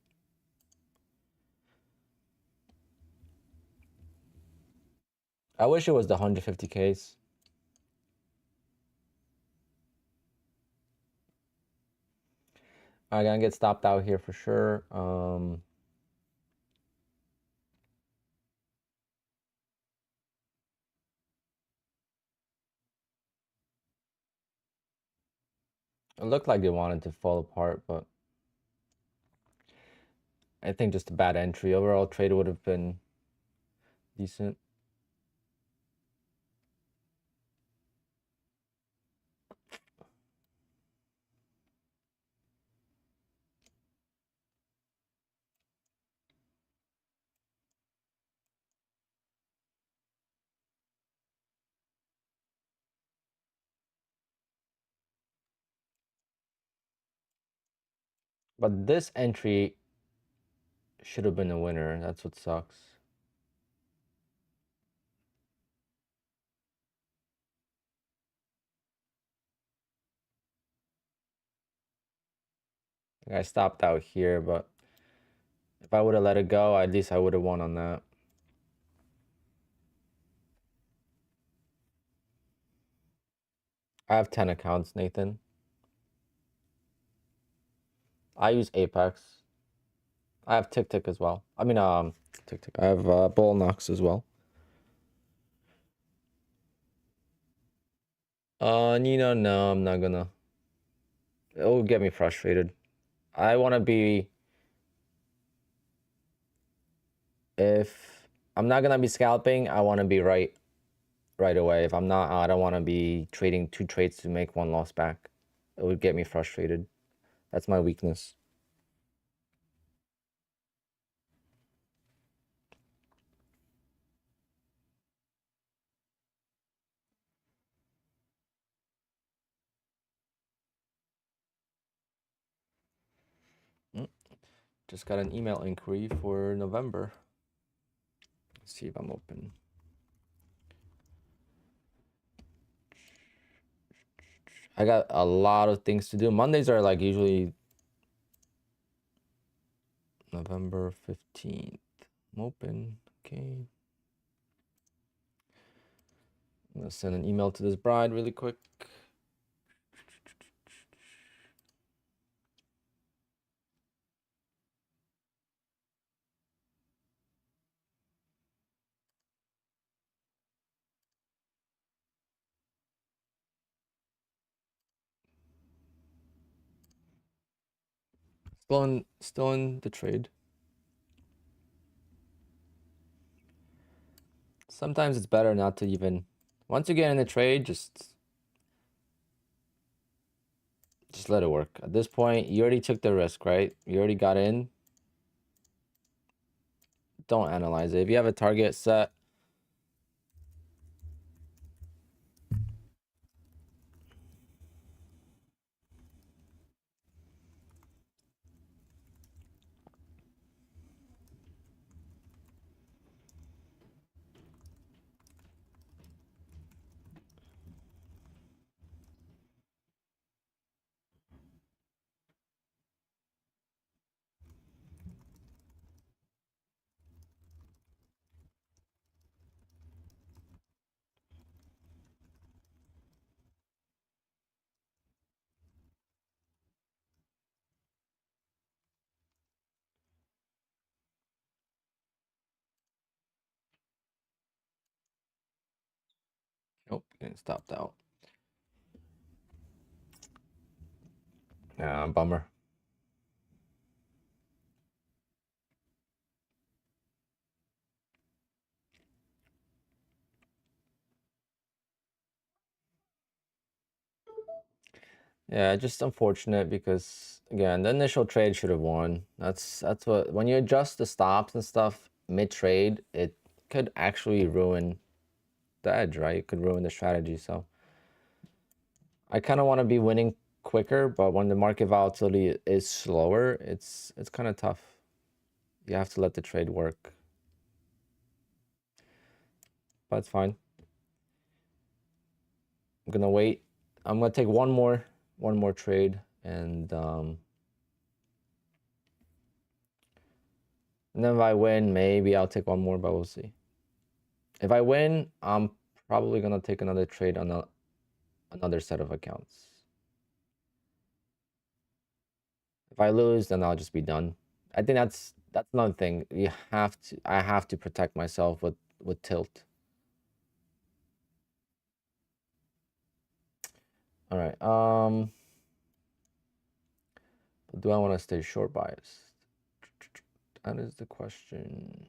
I wish it was the 150Ks. I'm gonna get stopped out here for sure. It looked like they wanted to fall apart, but I think just a bad entry. Overall trade would have been decent. But this entry should have been a winner. That's what sucks. I stopped out here, but if I would have let it go, at least I would have won on that. I have 10 accounts, Nathan. I use Apex. I have Tick as well. I mean, Tick. I have Bull Knox as well. Nino, no, I'm not gonna. It will get me frustrated. I want to be. If I'm not gonna be scalping, I want to be right away. If I'm not, I don't want to be trading 2 trades to make 1 loss back. It would get me frustrated. That's my weakness. Just got an email inquiry for November. Let's see if I'm open. I got a lot of things to do. Mondays are like usually November 15th. I'm open. Okay. I'm gonna send an email to this bride really quick. Still in the trade. Sometimes it's better not to even, once you get in the trade, just let it work. At this point, you already took the risk, right? You already got in. Don't analyze it. If you have a target set, nope, getting stopped out. Yeah, bummer. Yeah, just unfortunate because again, the initial trade should have won. That's what, when you adjust the stops and stuff mid trade, it could actually ruin the edge, right? It could ruin the strategy. So I kind of want to be winning quicker, but when the market volatility is slower, it's kind of tough. You have to let the trade work. But it's fine. I'm gonna wait. I'm gonna take one more trade, and then if I win, maybe I'll take one more, but we'll see. If I win, I'm probably gonna take another trade on another set of accounts. If I lose, then I'll just be done. I think that's another thing. I have to protect myself with tilt. All right. Do I want to stay short biased? That is the question.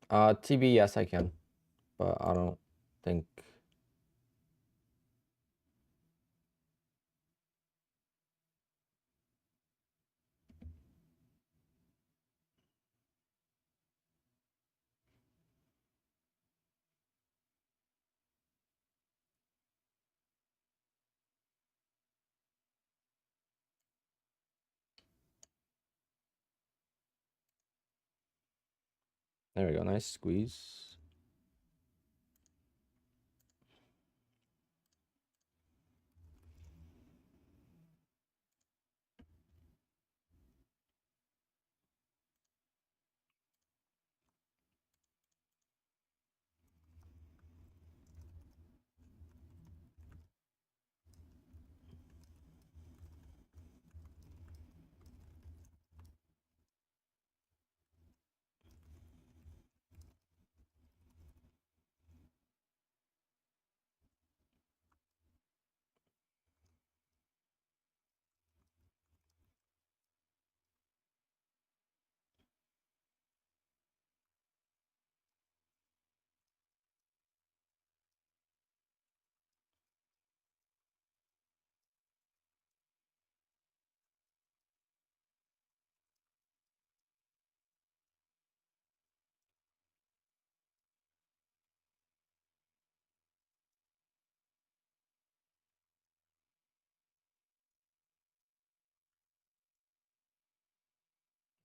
TB, yes, I can, but I don't think. There we go. Nice squeeze.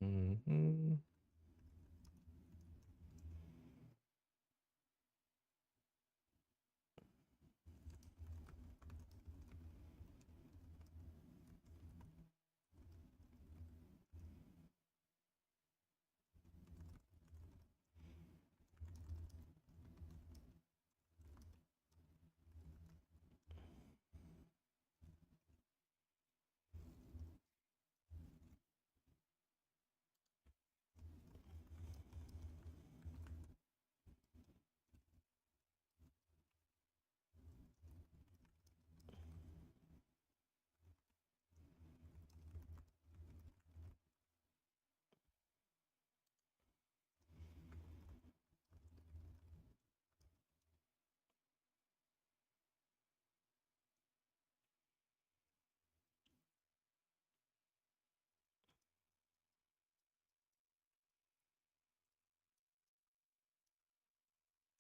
Mm-hmm.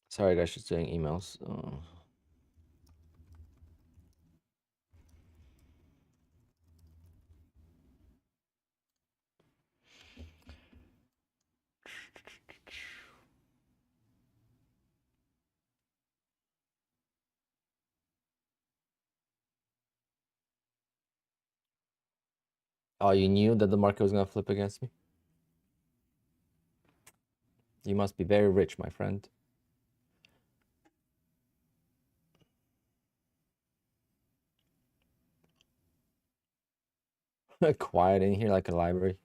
Sorry, guys, just doing emails. Oh, you knew that the market was gonna flip against me? You must be very rich, my friend. Quiet in here like a library.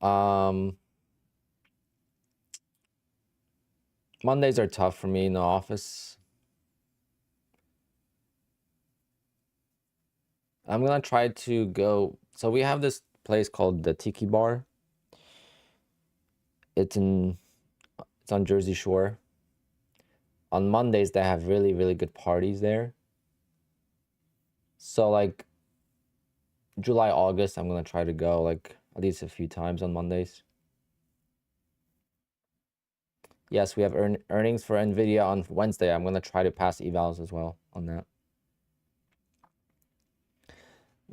Mondays are tough for me in the office. I'm gonna try to go. So we have this place called the Tiki Bar. It's on Jersey Shore. On Mondays they have really, really good parties there. So like July, August, I'm gonna try to go like at least a few times on Mondays. Yes, we have earnings for Nvidia on Wednesday. I'm gonna try to pass evals as well on that.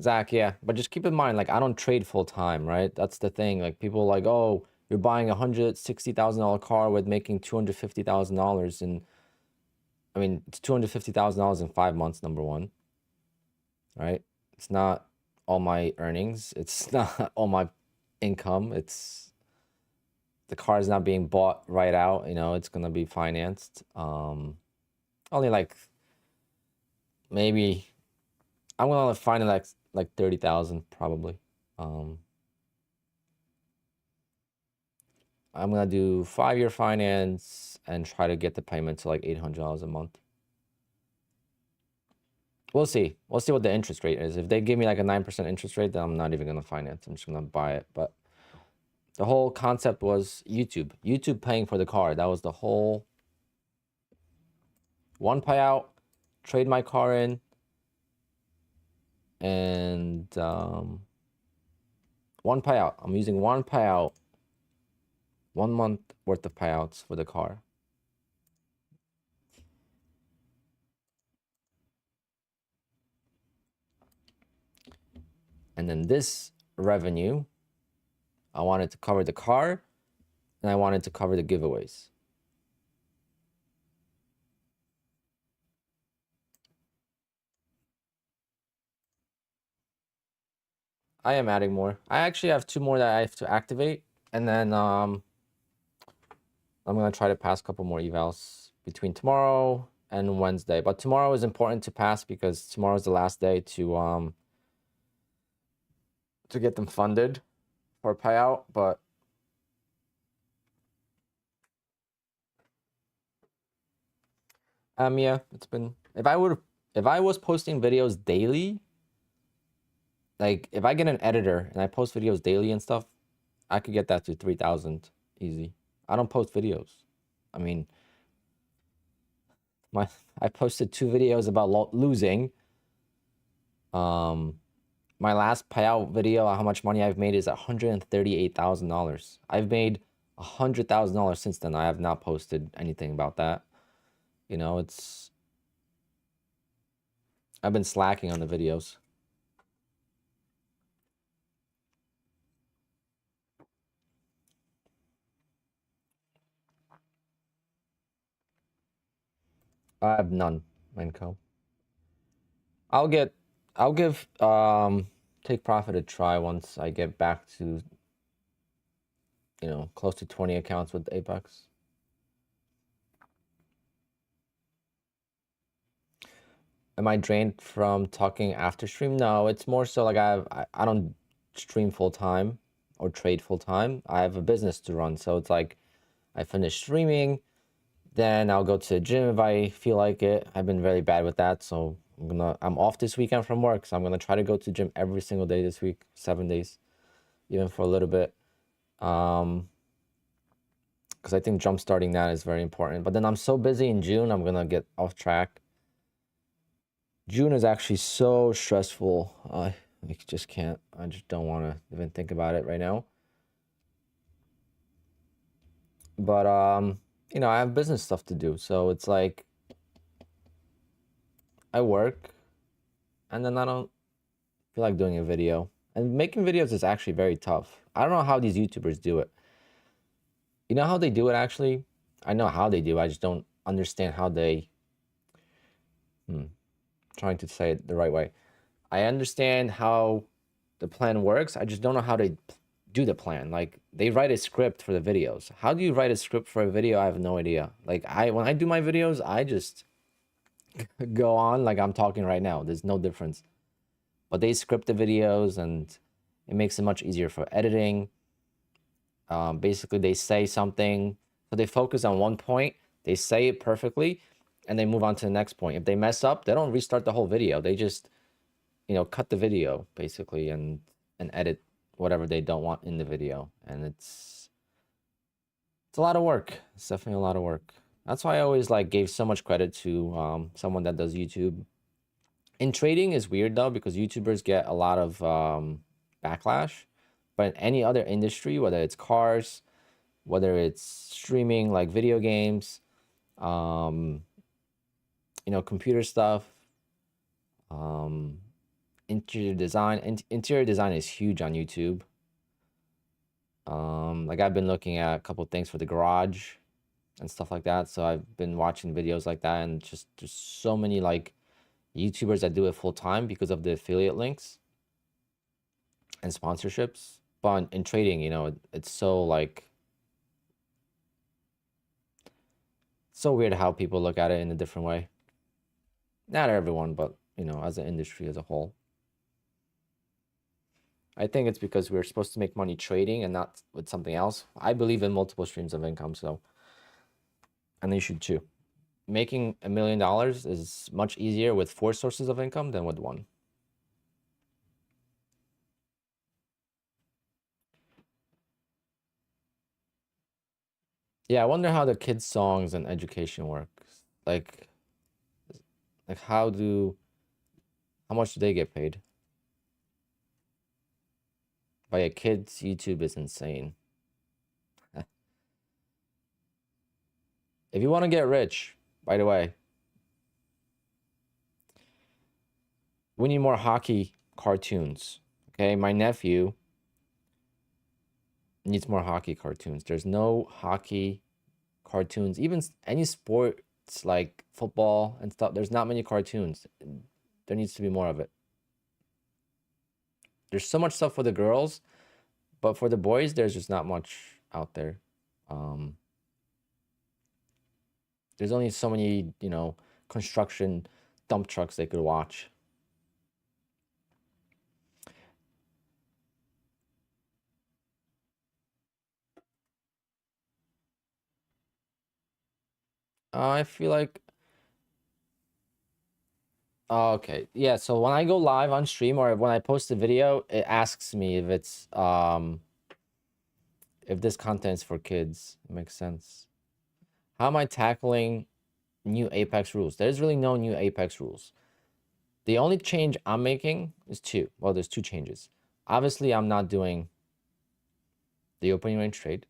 Zach, yeah, but just keep in mind, like I don't trade full time, right? That's the thing. Like people like, oh, you're buying $160,000 car with making $250,000, and I mean it's $250,000 in 5 months. Number one, right? It's not all my earnings. It's not all my income. It's the car is not being bought right out. You know, it's gonna be financed. Only like maybe I'm gonna find it like 30,000 probably. Um, I'm gonna do 5-year finance and try to get the payment to like $800 a month. We'll see. We'll see what the interest rate is. If they give me like a 9% interest rate, then I'm not even gonna finance. I'm just gonna buy it. But the whole concept was YouTube paying for the car. That was the whole one payout, trade my car in, and one payout. I'm using one payout, 1 month worth of payouts for the car. And then this revenue, I wanted to cover the car and I wanted to cover the giveaways. I am adding more. I actually have 2 more that I have to activate, and then I'm gonna try to pass a couple more evals between tomorrow and Wednesday. But tomorrow is important to pass because tomorrow is the last day to get them funded for payout. But yeah, it's been if I was posting videos daily, like if I get an editor and I post videos daily and stuff, I could get that to 3,000 easy. I don't post videos. I mean, I posted 2 videos about losing. My last payout video, how much money I've made is $138,000. I've made $100,000 since then. I have not posted anything about that. You know, I've been slacking on the videos. I have none income. I'll get, I'll give take profit a try once I get back to, close to 20 accounts with Apex. Am I drained from talking after stream? No, it's more so like I don't stream full time or trade full time. I have a business to run, so it's like I finish streaming, then I'll go to the gym if I feel like it. I've been very bad with that, so I'm off this weekend from work, so I'm gonna try to go to the gym every single day this week, 7 days, even for a little bit. Because I think jump starting that is very important. But then I'm so busy in June, I'm gonna get off track. June is actually so stressful. I just can't. I just don't want to even think about it right now. But I have business stuff to do, so it's like I work, and then I don't feel like doing a video. And making videos is actually very tough. I don't know how these YouTubers do it. You know how they do it actually? I know how they do. I just don't understand how they. Trying to say it the right way. I understand how the plan works. I just don't know how they do the plan. Like they write a script for the videos. How do you write a script for a video? I have no idea. Like when I do my videos, I just go on like I'm talking right now. There's no difference. But they script the videos and it makes it much easier for editing. Basically, they say something, so they focus on one point, they say it perfectly, and they move on to the next point. If they mess up, they don't restart the whole video. They just, cut the video basically and edit whatever they don't want in the video. And it's a lot of work. It's definitely a lot of work. That's why I always like gave so much credit to someone that does YouTube. In trading is weird though, because YouTubers get a lot of backlash. But in any other industry, whether it's cars, whether it's streaming like video games, computer stuff, interior design. Interior design is huge on YouTube. Like I've been looking at a couple things for the garage and stuff like that. So I've been watching videos like that, and just there's so many like YouTubers that do it full time because of the affiliate links and sponsorships. But in trading, it's so like so weird how people look at it in a different way. Not everyone, but as an industry as a whole. I think it's because we're supposed to make money trading and not with something else. I believe in multiple streams of income, so, and you should too. Making $1 million is much easier with 4 sources of income than with 1. Yeah, I wonder how the kids' songs and education works. Like how much do they get paid? By a kid's YouTube is insane. If you want to get rich, by the way, we need more hockey cartoons. Okay, my nephew needs more hockey cartoons. There's no hockey cartoons, even any sports like football and stuff. There's not many cartoons. There needs to be more of it. There's so much stuff for the girls, but for the boys, there's just not much out there. There's only so many, construction dump trucks they could watch. I feel like, oh, okay, yeah. So when I go live on stream or when I post a video, it asks me if it's if this content is for kids. It makes sense. How am I tackling new Apex rules? There's really no new Apex rules. The only change I'm making is 2. Well, there's 2 changes. Obviously, I'm not doing the opening range trade.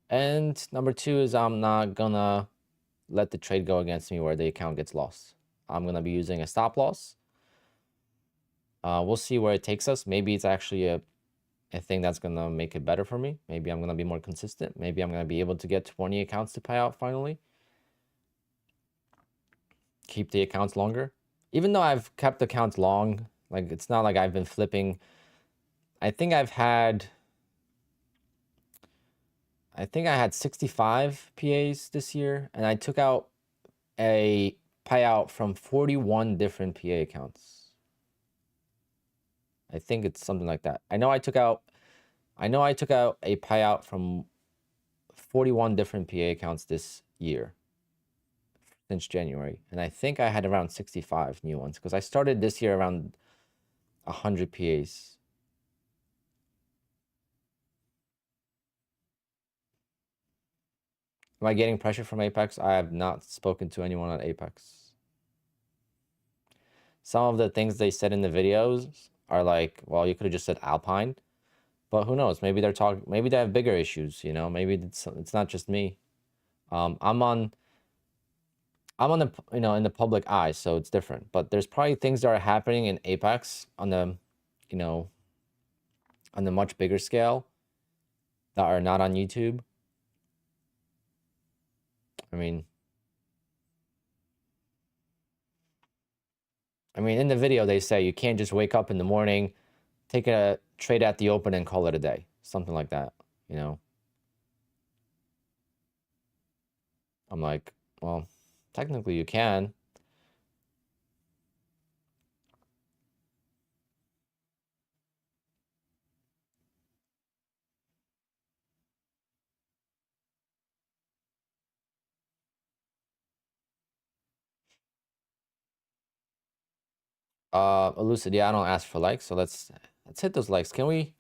And number 2 is I'm not gonna let the trade go against me where the account gets lost. I'm gonna be using a stop loss. We'll see where it takes us. Maybe it's actually a thing that's gonna make it better for me. Maybe I'm gonna be more consistent. Maybe I'm gonna be able to get 20 accounts to pay out finally. keep the accounts longer. Even though I've kept accounts long, like it's not like I've been flipping. I think I had 65 PAs this year, and I took out a payout from 41 different PA accounts. I think it's something like that. I know I took out a payout from 41 different PA accounts this year since January. And I think I had around 65 new ones because I started this year around 100 PAs. Am I getting pressure from Apex? I have not spoken to anyone at Apex. Some of the things they said in the videos are like, well, you could have just said Alpine, but who knows? Maybe they're talking. Maybe they have bigger issues. You know, maybe it's not just me. I'm on the in the public eye, so it's different. But there's probably things that are happening in Apex on the on the much bigger scale that are not on YouTube. I mean, in the video they say you can't just wake up in the morning, take a trade at the open and call it a day. Something like that, you know. I'm like, well, technically you can. Elucid, yeah, I don't ask for likes, so let's hit those likes. Can we?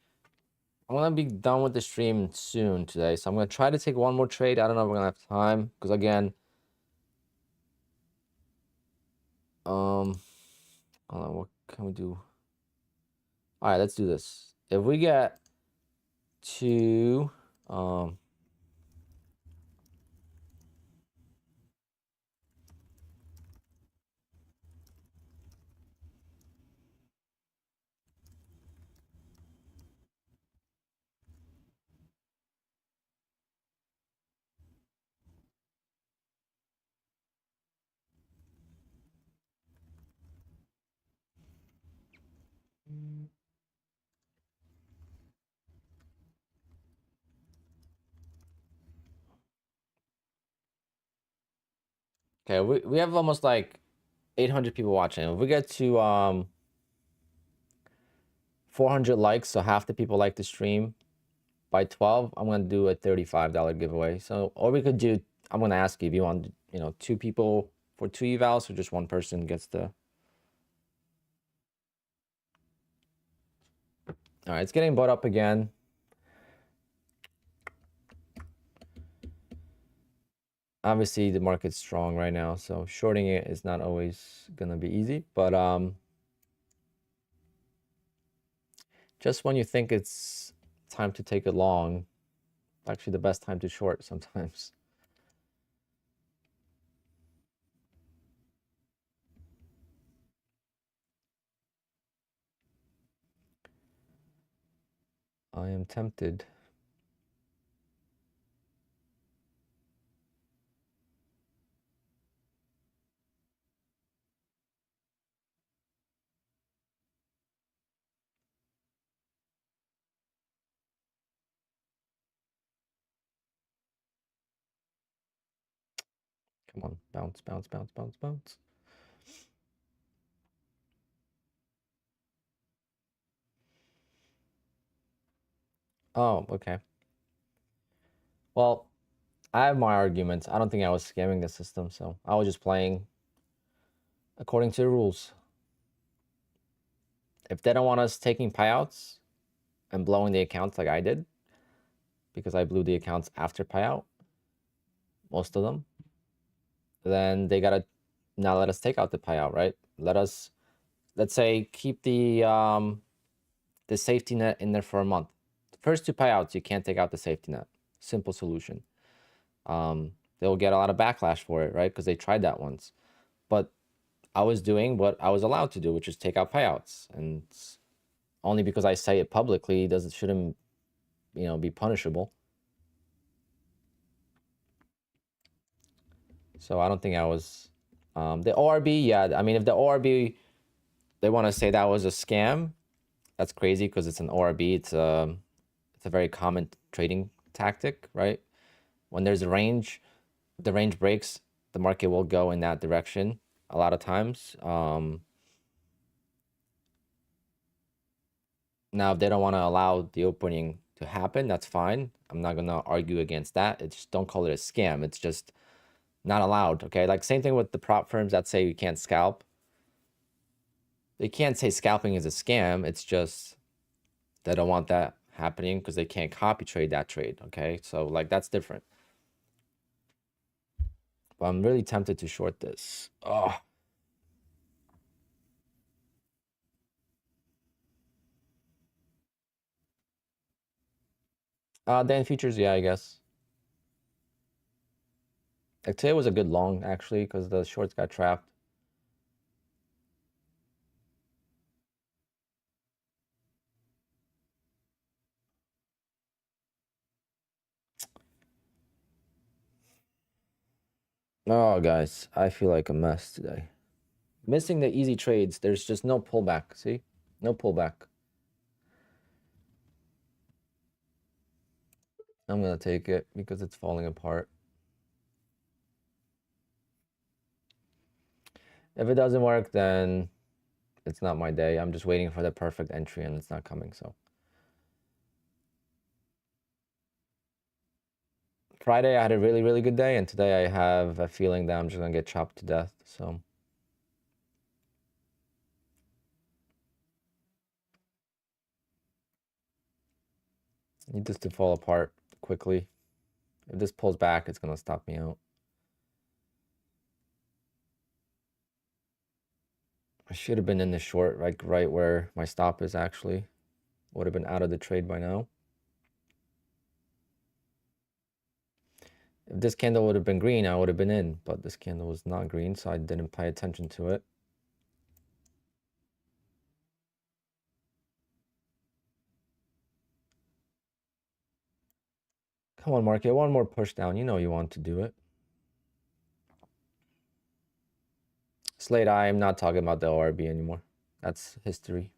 I'm gonna be done with the stream soon today, so I'm gonna try to take one more trade. I don't know if we're gonna have time because again, hold on, what can we do? All right, let's do this. If we get to okay, we have almost like 800 people watching. If we get to 400 likes, so half the people like the stream by 12, I'm gonna do a $35 giveaway. So, or we could do, I'm gonna ask you if you want, two people for 2 evals, or just one person gets the. All right, it's getting bought up again. Obviously, the market's strong right now, so shorting it is not always gonna be easy. But just when you think it's time to take it long, it's actually the best time to short sometimes. I am tempted. Come on, bounce, bounce, bounce, bounce, bounce. Oh, okay. Well, I have my arguments. I don't think I was scamming the system, so I was just playing according to the rules. If they don't want us taking payouts and blowing the accounts like I did, because I blew the accounts after payout, most of them, then they gotta not let us take out the payout, right? Let's say, keep the safety net in there for a month. The first 2 payouts, you can't take out the safety net. Simple solution. They'll get a lot of backlash for it, right? Because they tried that once. But I was doing what I was allowed to do, which is take out payouts. And only because I say it publicly shouldn't, be punishable. So I don't think I was The ORB, yeah, I mean, if the ORB, they want to say that was a scam, that's crazy because it's an ORB. It's a very common trading tactic, right? When there's a range, the range breaks, the market will go in that direction a lot of times. Now, if they don't want to allow the opening to happen, that's fine. I'm not going to argue against that. It's just don't call it a scam. It's just not allowed, okay? Like same thing with the prop firms that say you can't scalp. They can't say scalping is a scam. It's just they don't want that happening because they can't copy trade that trade, okay? So like that's different. But I'm really tempted to short this. Oh. Then futures, yeah, I guess. Like today was a good long actually because the shorts got trapped. Oh, guys, I feel like a mess today. Missing the easy trades. There's just no pullback. See? No pullback. I'm going to take it because it's falling apart. If it doesn't work, then it's not my day. I'm just waiting for the perfect entry and it's not coming, so. Friday, I had a really, really good day, and today I have a feeling that I'm just going to get chopped to death, so. I need this to fall apart quickly. If this pulls back, it's going to stop me out. I should have been in the short, like right where my stop is actually. Would have been out of the trade by now. If this candle would have been green, I would have been in, but this candle was not green, so I didn't pay attention to it. Come on, market, one more push down. You know you want to do it. Slate, I am not talking about the ORB anymore. That's history.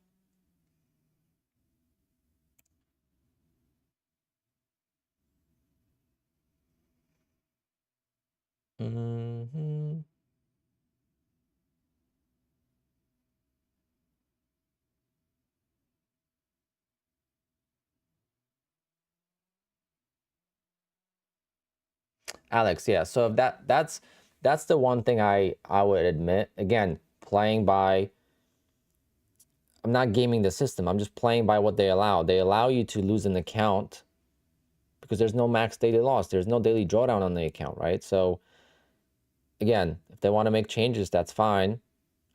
Alex, yeah. So if that's the one thing I would admit. Again, playing by, I'm not gaming the system. I'm just playing by what they allow. They allow you to lose an account because there's no max daily loss. There's no daily drawdown on the account, right? So again, if they want to make changes, that's fine.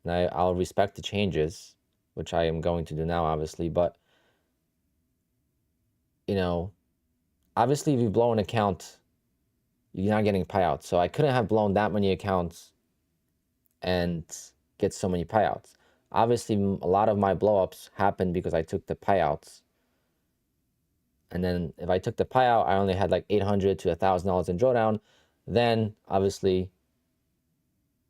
And I'll respect the changes, which I am going to do now, obviously. But, you know, obviously if you blow an account, you're not getting payouts. So I couldn't have blown that many accounts and get so many payouts. Obviously, a lot of my blowups happened because I took the payouts. And then if I took the payout, I only had like $800 to $1,000 in drawdown. Then obviously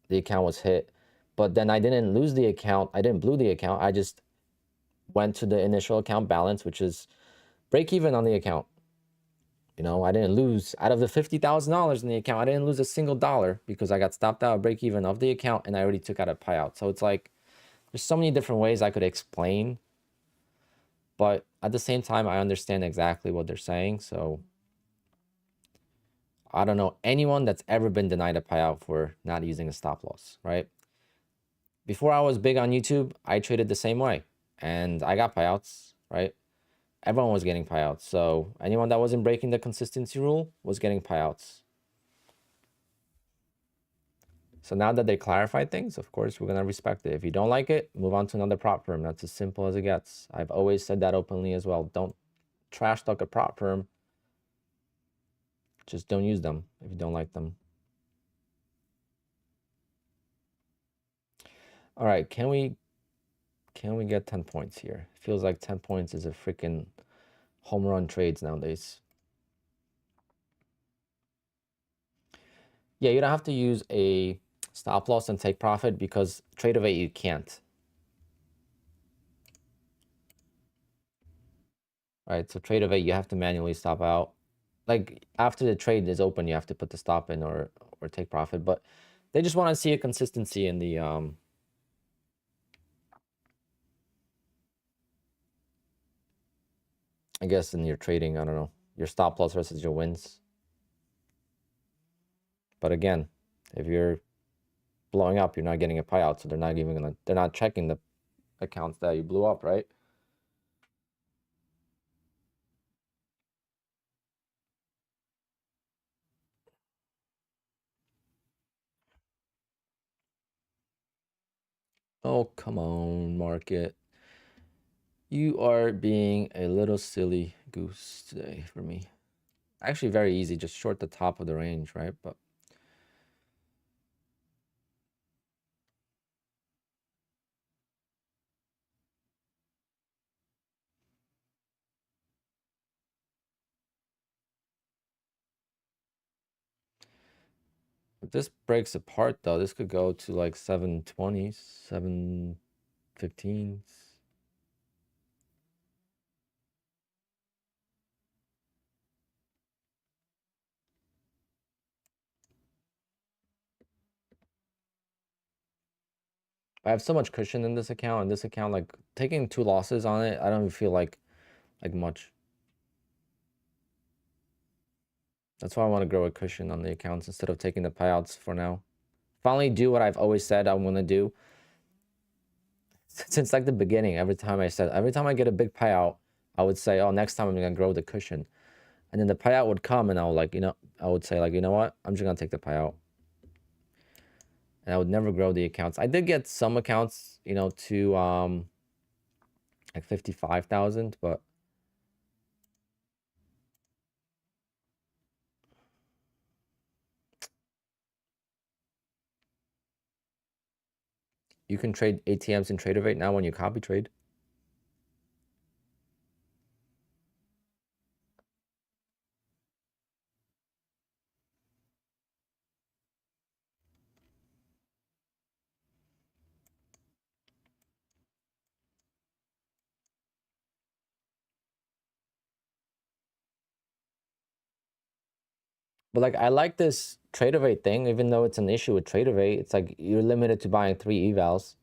the account was hit. But then I didn't lose the account. I didn't blew the account. I just went to the initial account balance, which is break even on the account. You know, I didn't lose out of the $50,000 in the account. I didn't lose a single dollar because I got stopped out of break even of the account and I already took out a payout. So it's like, there's so many different ways I could explain, but at the same time, I understand exactly what they're saying. So I don't know anyone that's ever been denied a payout for not using a stop loss, right? Before I was big on YouTube, I traded the same way and I got payouts, right? Everyone was getting payouts. So anyone that wasn't breaking the consistency rule was getting payouts. So now that they clarified things, of course, we're going to respect it. If you don't like it, move on to another prop firm. That's as simple as it gets. I've always said that openly as well. Don't trash talk a prop firm. Just don't use them if you don't like them. All right, can we get 10 points here? It feels like 10 points is a freaking home run trades nowadays. Yeah, you don't have to use a stop loss and take profit, because trade of 8 you can't. Right? So trade of 8 you have to manually stop out. Like after the trade is open, you have to put the stop in or take profit. But they just want to see a consistency in the I guess in your trading, I don't know, your stop loss versus your wins. But again, if you're blowing up, you're not getting a payout, so they're not checking the accounts that you blew up, right? Oh, come on, market. You are being a little silly goose today for me. Actually, very easy. Just short the top of the range, right? But if this breaks apart, though, this could go to like 720s, 715s. I have so much cushion in this account. And this account, like taking 2 losses on it, I don't even feel like much. That's why I want to grow a cushion on the accounts instead of taking the payouts for now. Finally do what I've always said I'm gonna do. Since like the beginning, every time I get a big payout, I would say, oh, next time I'm gonna grow the cushion. And then the payout would come and I would like, I would say like, you know what? I'm just gonna take the payout. And I would never grow the accounts. I did get some accounts, to like 55,000, but you can trade ATMs in Trader right now when you copy trade. But like I like this Tradeovate thing, even though it's an issue with Tradeovate. It's like you're limited to buying 3 evals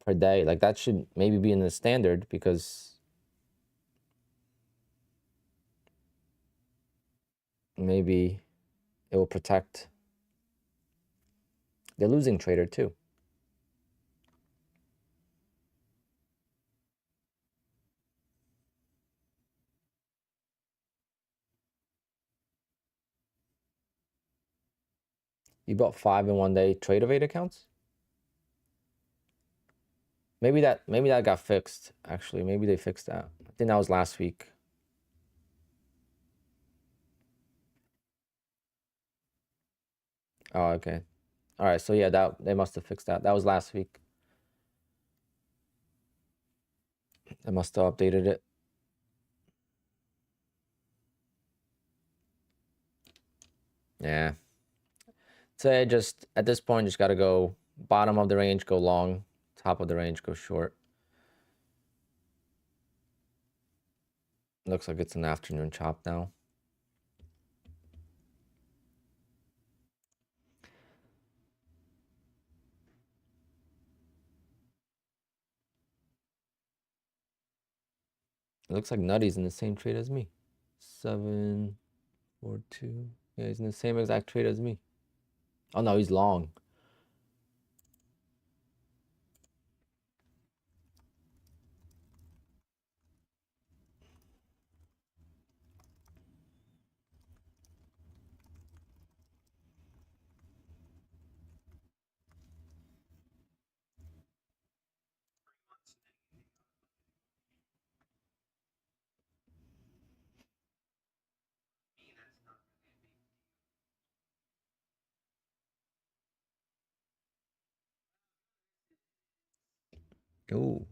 per day. Like that should maybe be in the standard, because maybe it will protect the losing trader too. You bought 5 in one day Tradeovate accounts? Maybe that got fixed. Actually, maybe they fixed that. I think that was last week. Oh, okay. All right. So yeah, that they must have fixed that. That was last week. They must have updated it. Yeah. So just at this point, just gotta go bottom of the range, go long, top of the range, go short. Looks like it's an afternoon chop now. It looks like Nutty's in the same trade as me. 742. Yeah, he's in the same exact trade as me. Oh no, he's long. Ooh.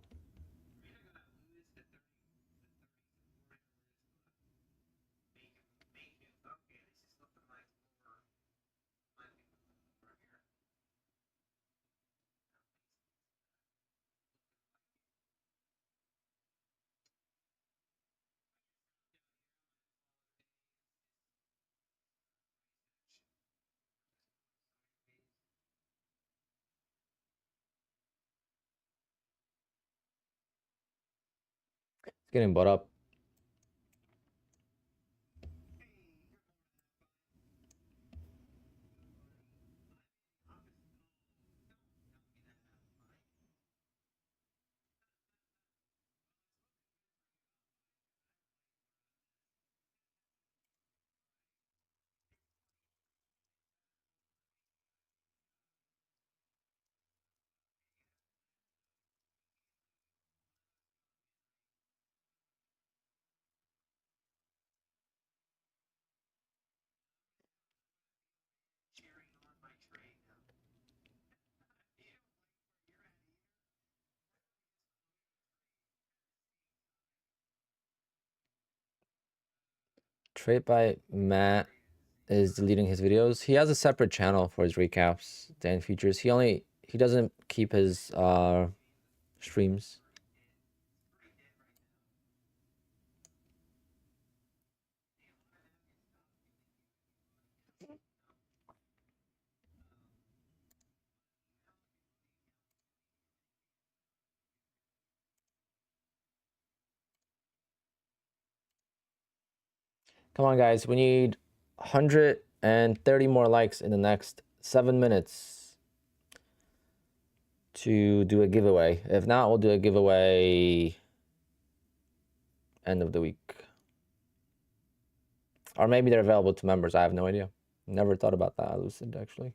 It's getting bought up. Trade by Matt is deleting his videos. He has a separate channel for his recaps and features. He doesn't keep his streams. Come on, guys. We need 130 more likes in the next 7 minutes to do a giveaway. If not, we'll do a giveaway end of the week. Or maybe they're available to members. I have no idea. Never thought about that, Lucid, actually.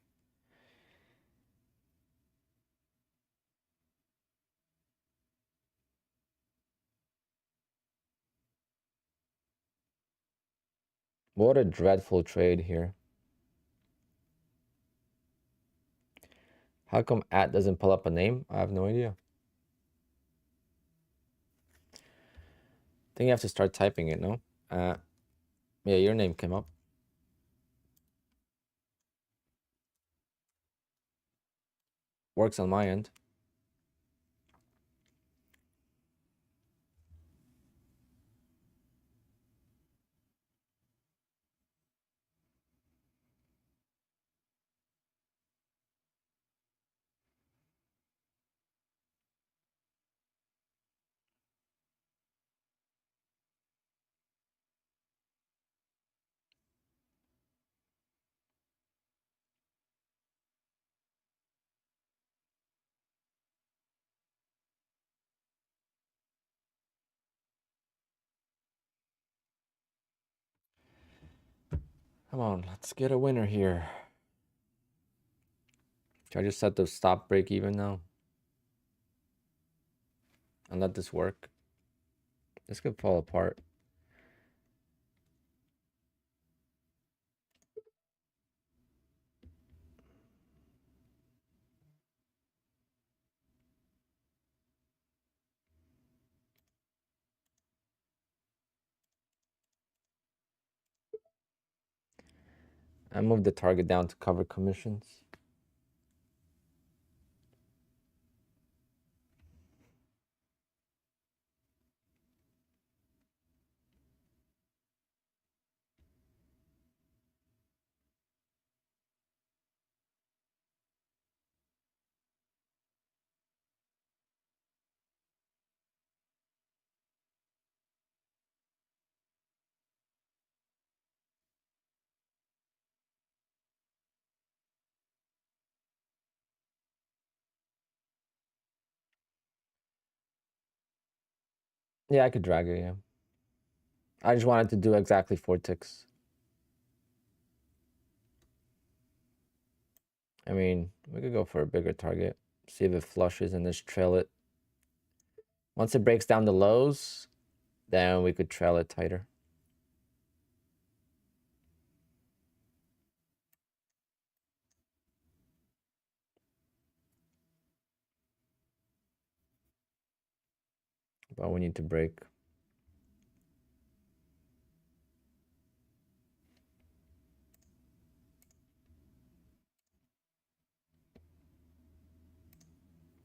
What a dreadful trade here. How come at doesn't pull up a name? I have no idea. I think you have to start typing it, no? Yeah, your name came up. Works on my end. Come on, let's get a winner here. Should I just set the stop break even now? And let this work? This could fall apart. I moved the target down to cover commissions. Yeah, I could drag it, yeah. I just wanted to do exactly 4 ticks. I mean, we could go for a bigger target. See if it flushes and just trail it. Once it breaks down the lows, then we could trail it tighter. But we need to break.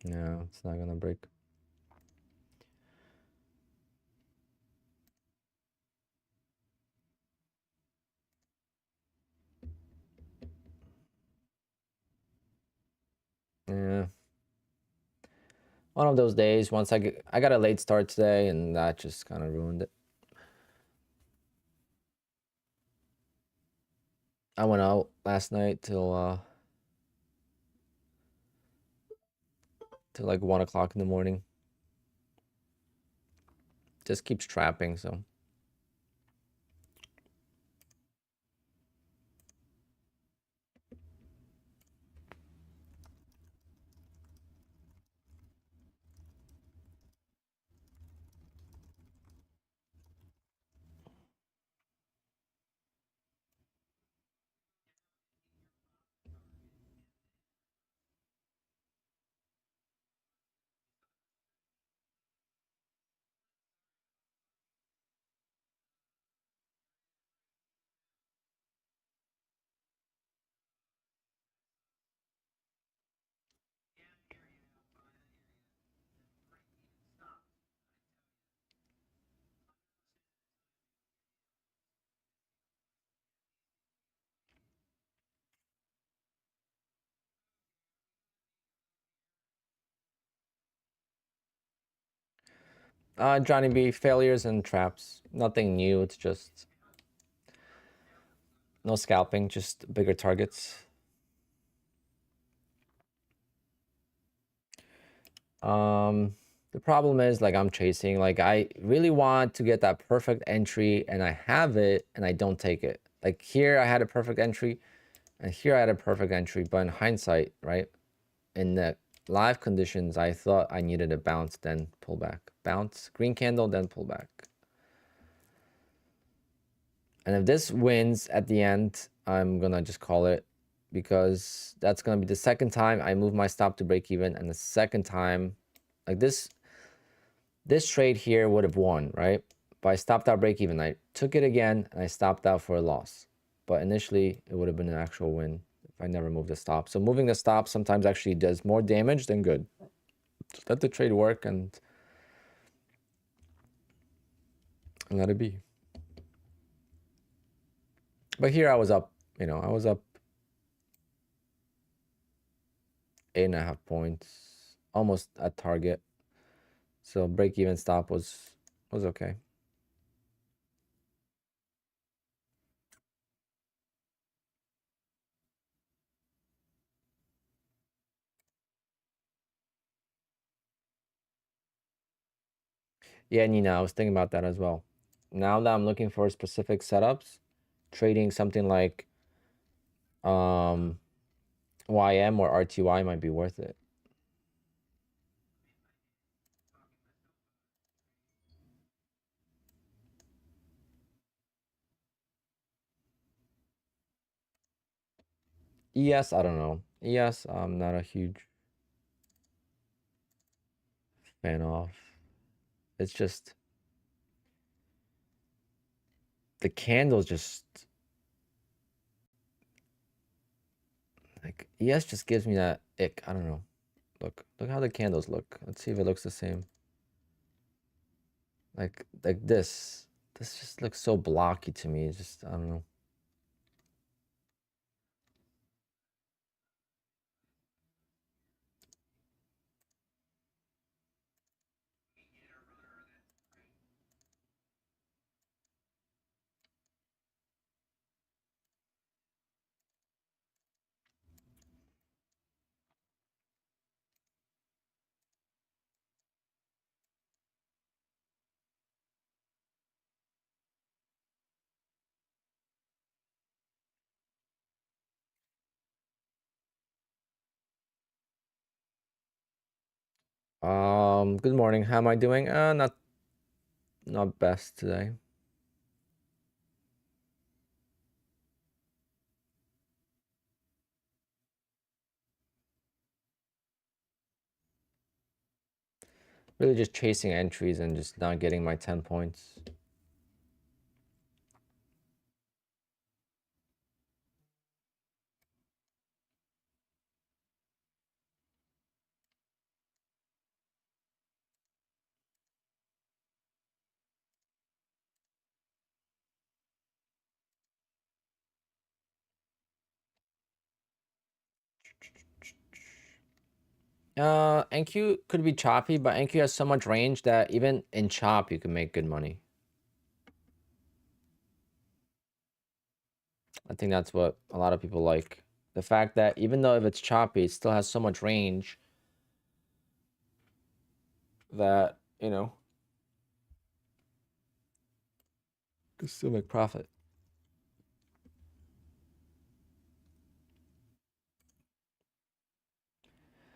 No, it's not gonna break. Yeah. one of those days. I got a late start today, and that just kind of ruined it. I went out last night till like 1 o'clock in the morning. Just keeps trapping, so. Johnny B, failures and traps. Nothing new. It's just no scalping, just bigger targets. The problem is like I'm chasing. Like I really want to get that perfect entry, and I have it, and I don't take it. Like here, I had a perfect entry, and here I had a perfect entry. But in hindsight, right, in the live conditions, I thought I needed a bounce, then pull back. Bounce, green candle, then pull back. And if this wins at the end, I'm gonna just call it, because that's gonna be the second time I move my stop to break even, and the second time, like this trade here would have won, right? But I stopped out break even. I took it again and I stopped out for a loss. But initially, it would have been an actual win if I never moved the stop. So moving the stop sometimes actually does more damage than good. Just let the trade work and let it be. But here I was up, I was up 8.5 points, almost at target. So break even stop was okay. Yeah, Nina, I was thinking about that as well. Now that I'm looking for specific setups, trading something like YM or RTY might be worth it. ES, I don't know. ES, I'm not a huge fan of. It's just the candles just like ES just gives me that ick. I don't know. Look how the candles look. Let's see if it looks the same. Like this. This just looks so blocky to me. It's just, I don't know. Good morning. How am I doing? Not best today. Really just chasing entries and just not getting my 10 points. NQ could be choppy, but NQ has so much range that even in chop, you can make good money. I think that's what a lot of people like. The fact that even though if it's choppy, it still has so much range that, you know, you can still make profit.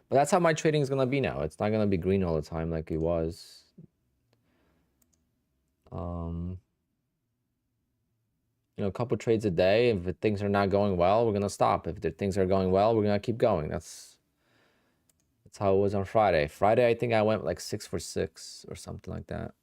But that's how my trading is gonna be now. It's not gonna be green all the time like it was. You know, a couple trades a day. If things are not going well, we're gonna stop. If the things are going well, we're gonna keep going. That's how it was on Friday. Friday, I think I went like 6 for 6 or something like that.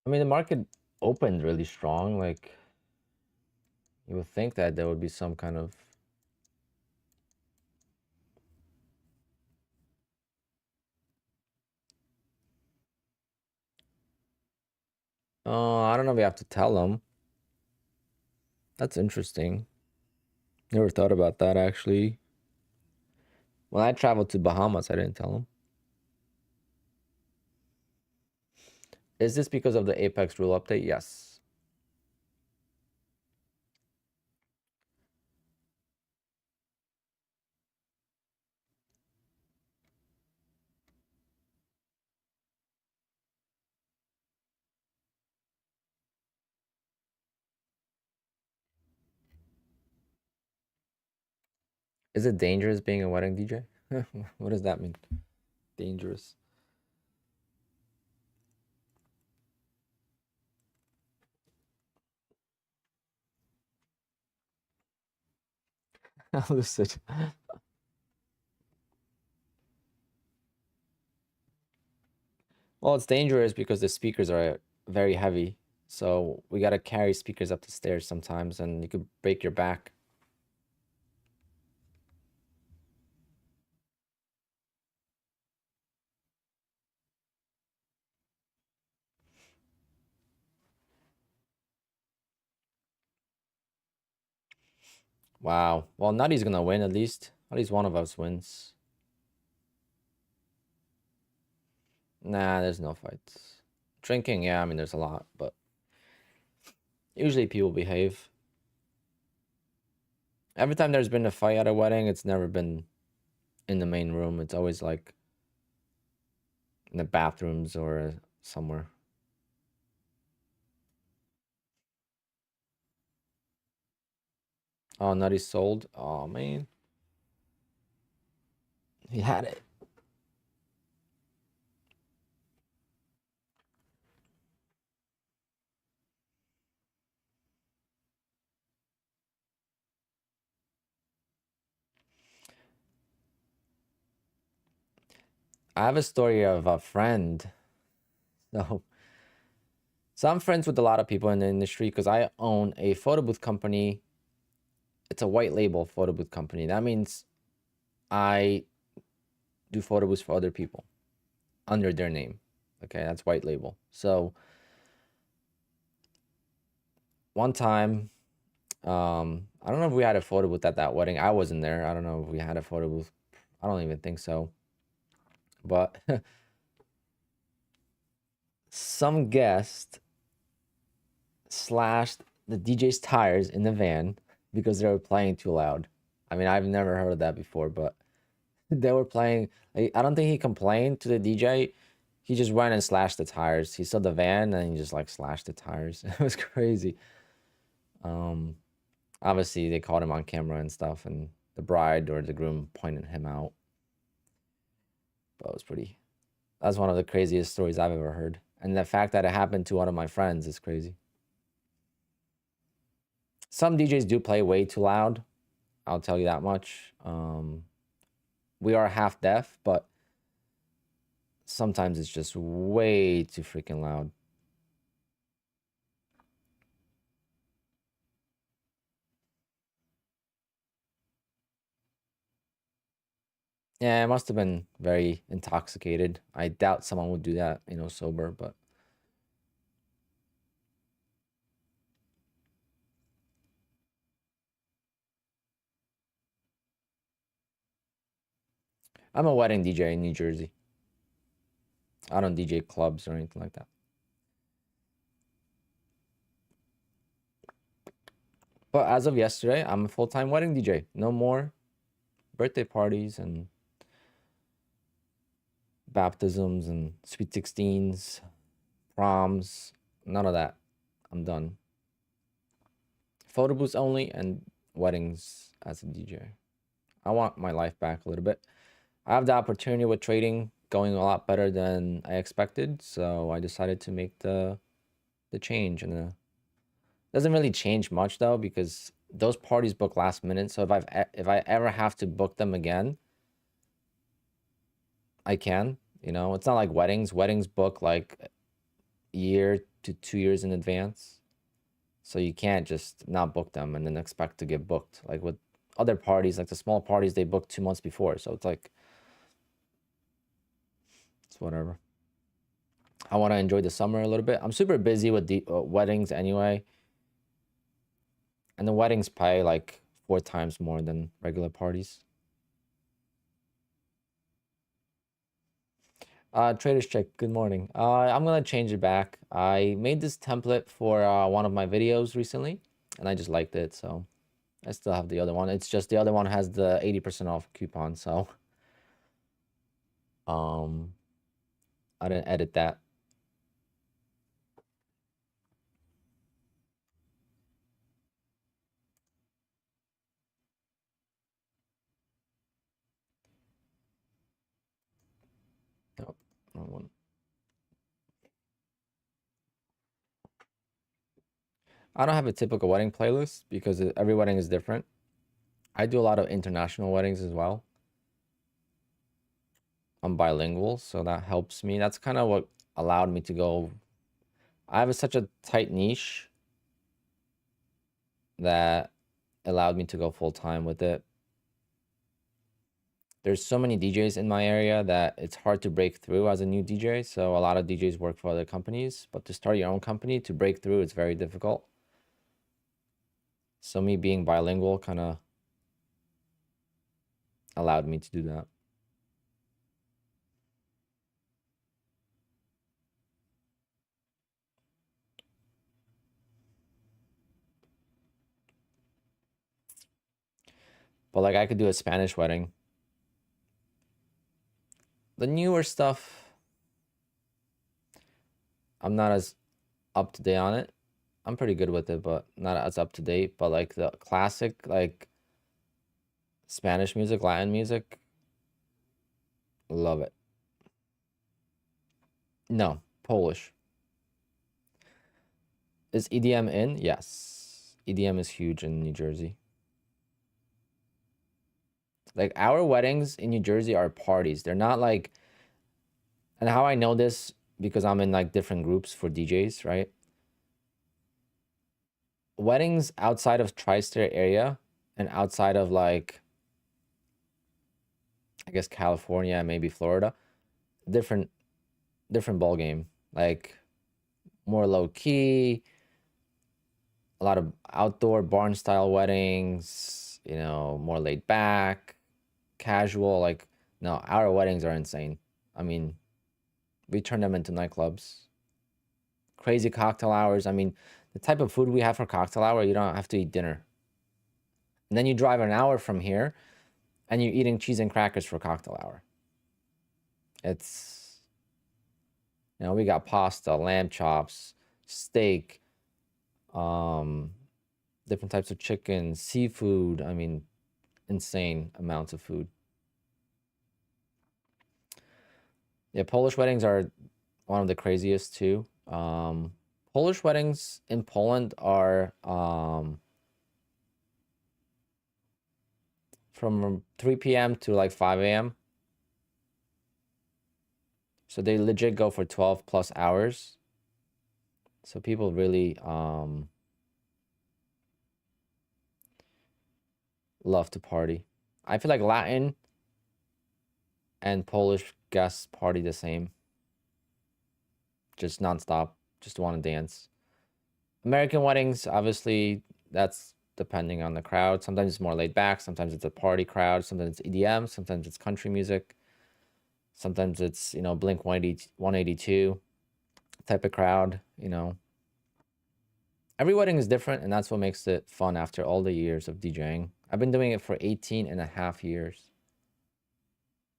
I mean, the market opened really strong. Like, you would think that there would be some kind of. Oh, I don't know if you have to tell them. That's interesting. Never thought about that actually. When I traveled to Bahamas, I didn't tell them. Is this because of the Apex rule update? Yes. Is it dangerous being a wedding DJ? What does that mean? Dangerous. Lucid. Well, it's dangerous because the speakers are very heavy. So we got to carry speakers up the stairs sometimes, and you could break your back. Wow. Well, Nutty's gonna win at least. At least one of us wins. Nah, there's no fights. Drinking, yeah, I mean, there's a lot, but usually people behave. Every time there's been a fight at a wedding, it's never been in the main room. It's always like in the bathrooms or somewhere. Oh, Nutty sold. Oh, man. He had it. I have a story of a friend. So, so I'm friends with a lot of people in the industry because I own a photo booth company. It's a white label photo booth company. That means I do photo booths for other people under their name. Okay, that's white label. So one time, I don't know if we had a photo booth at that wedding. I wasn't there. I don't know if we had a photo booth. I don't even think so. But some guest slashed the DJ's tires in the van because they were playing too loud. I mean, I've never heard of that before, but they were playing. Like, I don't think he complained to the DJ. He just went and slashed the tires. He saw the van and he just like slashed the tires. It was crazy. Um, Obviously they caught him on camera and stuff, and the bride or the groom pointed him out. But it was pretty. That's one of the craziest stories I've ever heard, and the fact that it happened to one of my friends is crazy. Some DJs do play way too loud. I'll tell you that much. We are half deaf, but sometimes it's just way too freaking loud. Yeah, it must have been very intoxicated. I doubt someone would do that, you know, sober, but I'm a wedding DJ in New Jersey. I don't DJ clubs or anything like that. But as of yesterday, I'm a full-time wedding DJ. No more birthday parties and baptisms and sweet 16s, proms, none of that. I'm done. Photo booths only and weddings as a DJ. I want my life back a little bit. I have the opportunity with trading going a lot better than I expected, so I decided to make the change. And it doesn't really change much though, because those parties book last minute. So if I ever have to book them again, I can. You know, it's not like weddings. Weddings book like a year to 2 years in advance. So you can't just not book them and then expect to get booked. Like with other parties, like the small parties, they book 2 months before. So it's like, it's whatever. I want to enjoy the summer a little bit. I'm super busy with the weddings anyway. And the weddings pay like 4 times more than regular parties. Trader's Check, good morning. I'm gonna change it back. I made this template for one of my videos recently, and I just liked it, so I still have the other one. It's just the other one has the 80% off coupon, so I didn't edit that. Nope, wrong one. I don't have a typical wedding playlist because every wedding is different. I do a lot of international weddings as well. I'm bilingual, so that helps me. That's kind of what allowed me to go. I have such a tight niche that allowed me to go full time with it. There's so many DJs in my area that it's hard to break through as a new DJ. So a lot of DJs work for other companies, but to start your own company, to break through, it's very difficult. So me being bilingual kind of allowed me to do that. But like I could do a Spanish wedding. The newer stuff, I'm not as up to date on it. I'm pretty good with it, but not as up to date. But like the classic, like Spanish music, Latin music, love it. No, Polish. Is EDM in? Yes. EDM is huge in New Jersey. Like our weddings in New Jersey are parties. They're not like, and how I know this because I'm in like different groups for DJs, right? Weddings outside of tri-state area and outside of like, I guess California, maybe Florida, different ball game. Like more low key, a lot of outdoor barn style weddings, you know, more laid back, casual. Like no, our weddings are insane. I mean, we turn them into nightclubs. crazy cocktail hours. I mean, the type of food we have for cocktail hour, you don't have to eat dinner. And then you drive an hour from here and you're eating cheese and crackers for cocktail hour. It's, you know, we got pasta, lamb chops, steak, different types of chicken, seafood. I mean, insane amounts of food. Yeah, Polish weddings are one of the craziest too. Polish weddings in Poland are from 3 p.m. to like 5 a.m. So they legit go for 12 plus hours. So people really love to party. I feel like Latin and Polish guests party the same. Just nonstop. Just want to dance. American weddings, obviously, that's depending on the crowd. Sometimes it's more laid back. Sometimes it's a party crowd. Sometimes it's EDM. Sometimes it's country music. Sometimes it's, you know, Blink 182 type of crowd, you know. Every wedding is different, and that's what makes it fun after all the years of DJing. I've been doing it for 18 and a half years.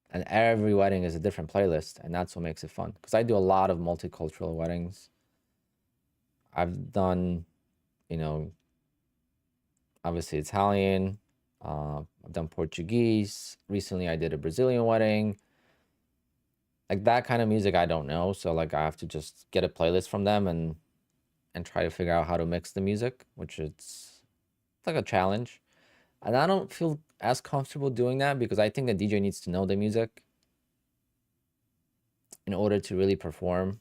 And every wedding is a different playlist, and that's what makes it fun. Because I do a lot of multicultural weddings. I've done, you know, obviously Italian. I've done Portuguese. Recently, I did a Brazilian wedding. Like that kind of music, I don't know. So like I have to just get a playlist from them and try to figure out how to mix the music, which it's like a challenge. And I don't feel as comfortable doing that because I think the DJ needs to know the music in order to really perform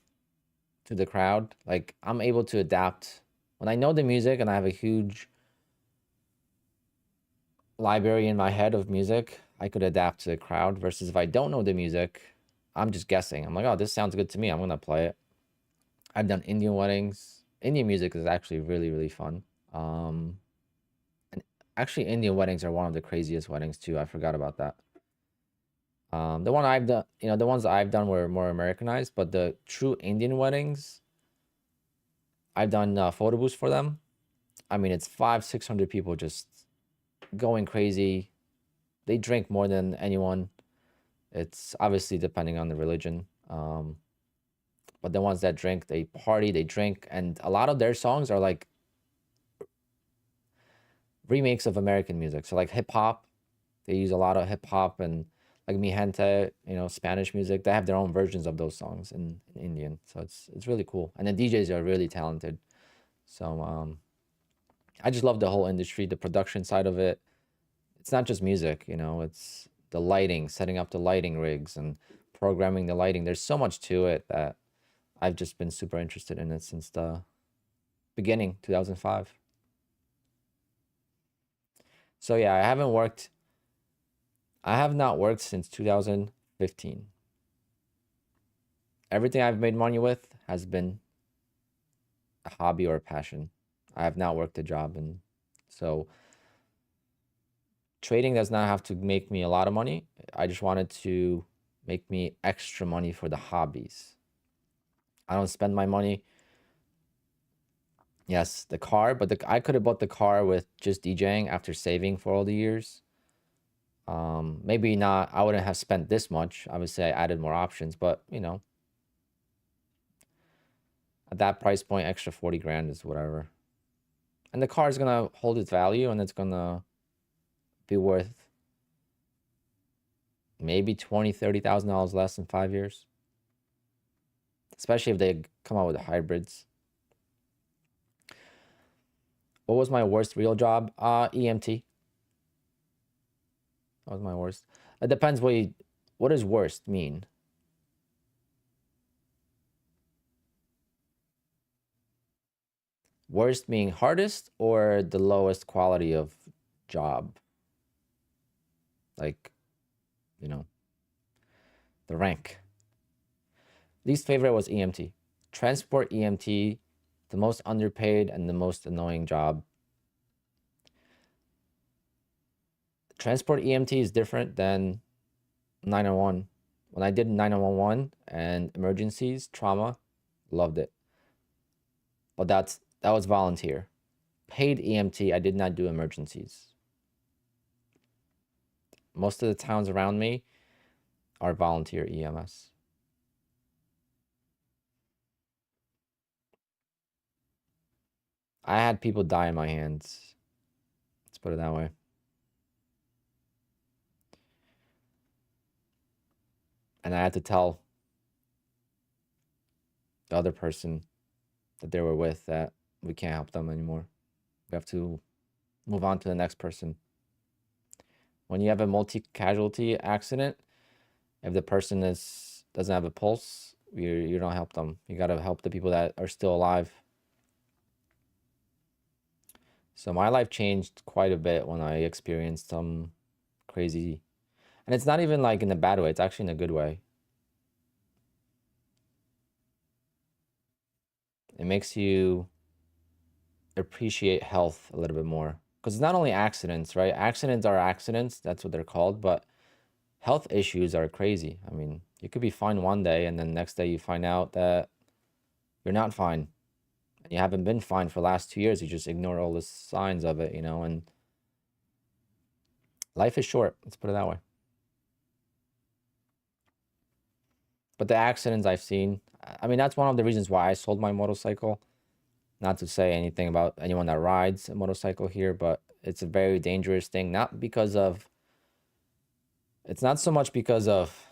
to the crowd. Like I'm able to adapt when I know the music and I have a huge library in my head of music. I could adapt to the crowd versus if I don't know the music, I'm just guessing. I'm like, oh, this sounds good to me. I'm gonna play it. I've done Indian weddings. Indian music is actually really, really fun. And actually, Indian weddings are one of the craziest weddings too. I forgot about that. The one I've done, you know, the ones I've done were more Americanized, but the true Indian weddings, I've done photo booths for them. I mean, it's 500-600 people just going crazy. They drink more than anyone. It's obviously depending on the religion. But the ones that drink, they party, they drink, and a lot of their songs are like remakes of American music. So like hip hop, they use a lot of hip hop and like mi gente, you know, Spanish music. They have their own versions of those songs in Indian. So it's really cool. And the DJs are really talented. So I just love the whole industry, the production side of it. It's not just music, you know, it's the lighting, setting up the lighting rigs and programming the lighting. There's so much to it that I've just been super interested in it since the beginning, 2005. So yeah, I have not worked since 2015. Everything I've made money with has been a hobby or a passion. I have not worked a job. And so trading does not have to make me a lot of money. I just wanted to make me extra money for the hobbies. I don't spend my money. Yes, the car, but I could have bought the car with just DJing after saving for all the years. Maybe not, I wouldn't have spent this much. Obviously, I added more options, but you know, at that price point, extra 40 grand is whatever. And the car is gonna hold its value and it's gonna be worth maybe $20,000-$30,000 less in 5 years. Especially if they come out with hybrids. What was my worst real job? EMT. That was my worst. It depends what does worst mean? Worst meaning hardest or the lowest quality of job? Like, you know, the rank. Least favorite was EMT. Transport EMT, the most underpaid and the most annoying job. Transport EMT is different than 911. When I did 911 and emergencies, trauma, loved it. but that was volunteer. Paid EMT, I did not do emergencies. Most of the towns around me are volunteer EMS. I had people die in my hands. Let's put it that way. And I had to tell the other person that they were with that we can't help them anymore. We have to move on to the next person. When you have a multi-casualty accident, if the person doesn't have a pulse, you don't help them. You got to help the people that are still alive. So my life changed quite a bit when I experienced some crazy, and it's not even like in a bad way, it's actually in a good way. It makes you appreciate health a little bit more, because it's not only accidents, right? Accidents are accidents, that's what they're called, but health issues are crazy. I mean, you could be fine one day and then next day you find out that you're not fine. And you haven't been fine for the last 2 years. You just ignore all the signs of it, and life is short. Let's put it that way. But the accidents I've seen, I mean, that's one of the reasons why I sold my motorcycle. Not to say anything about anyone that rides a motorcycle here, but it's a very dangerous thing. It's not so much because of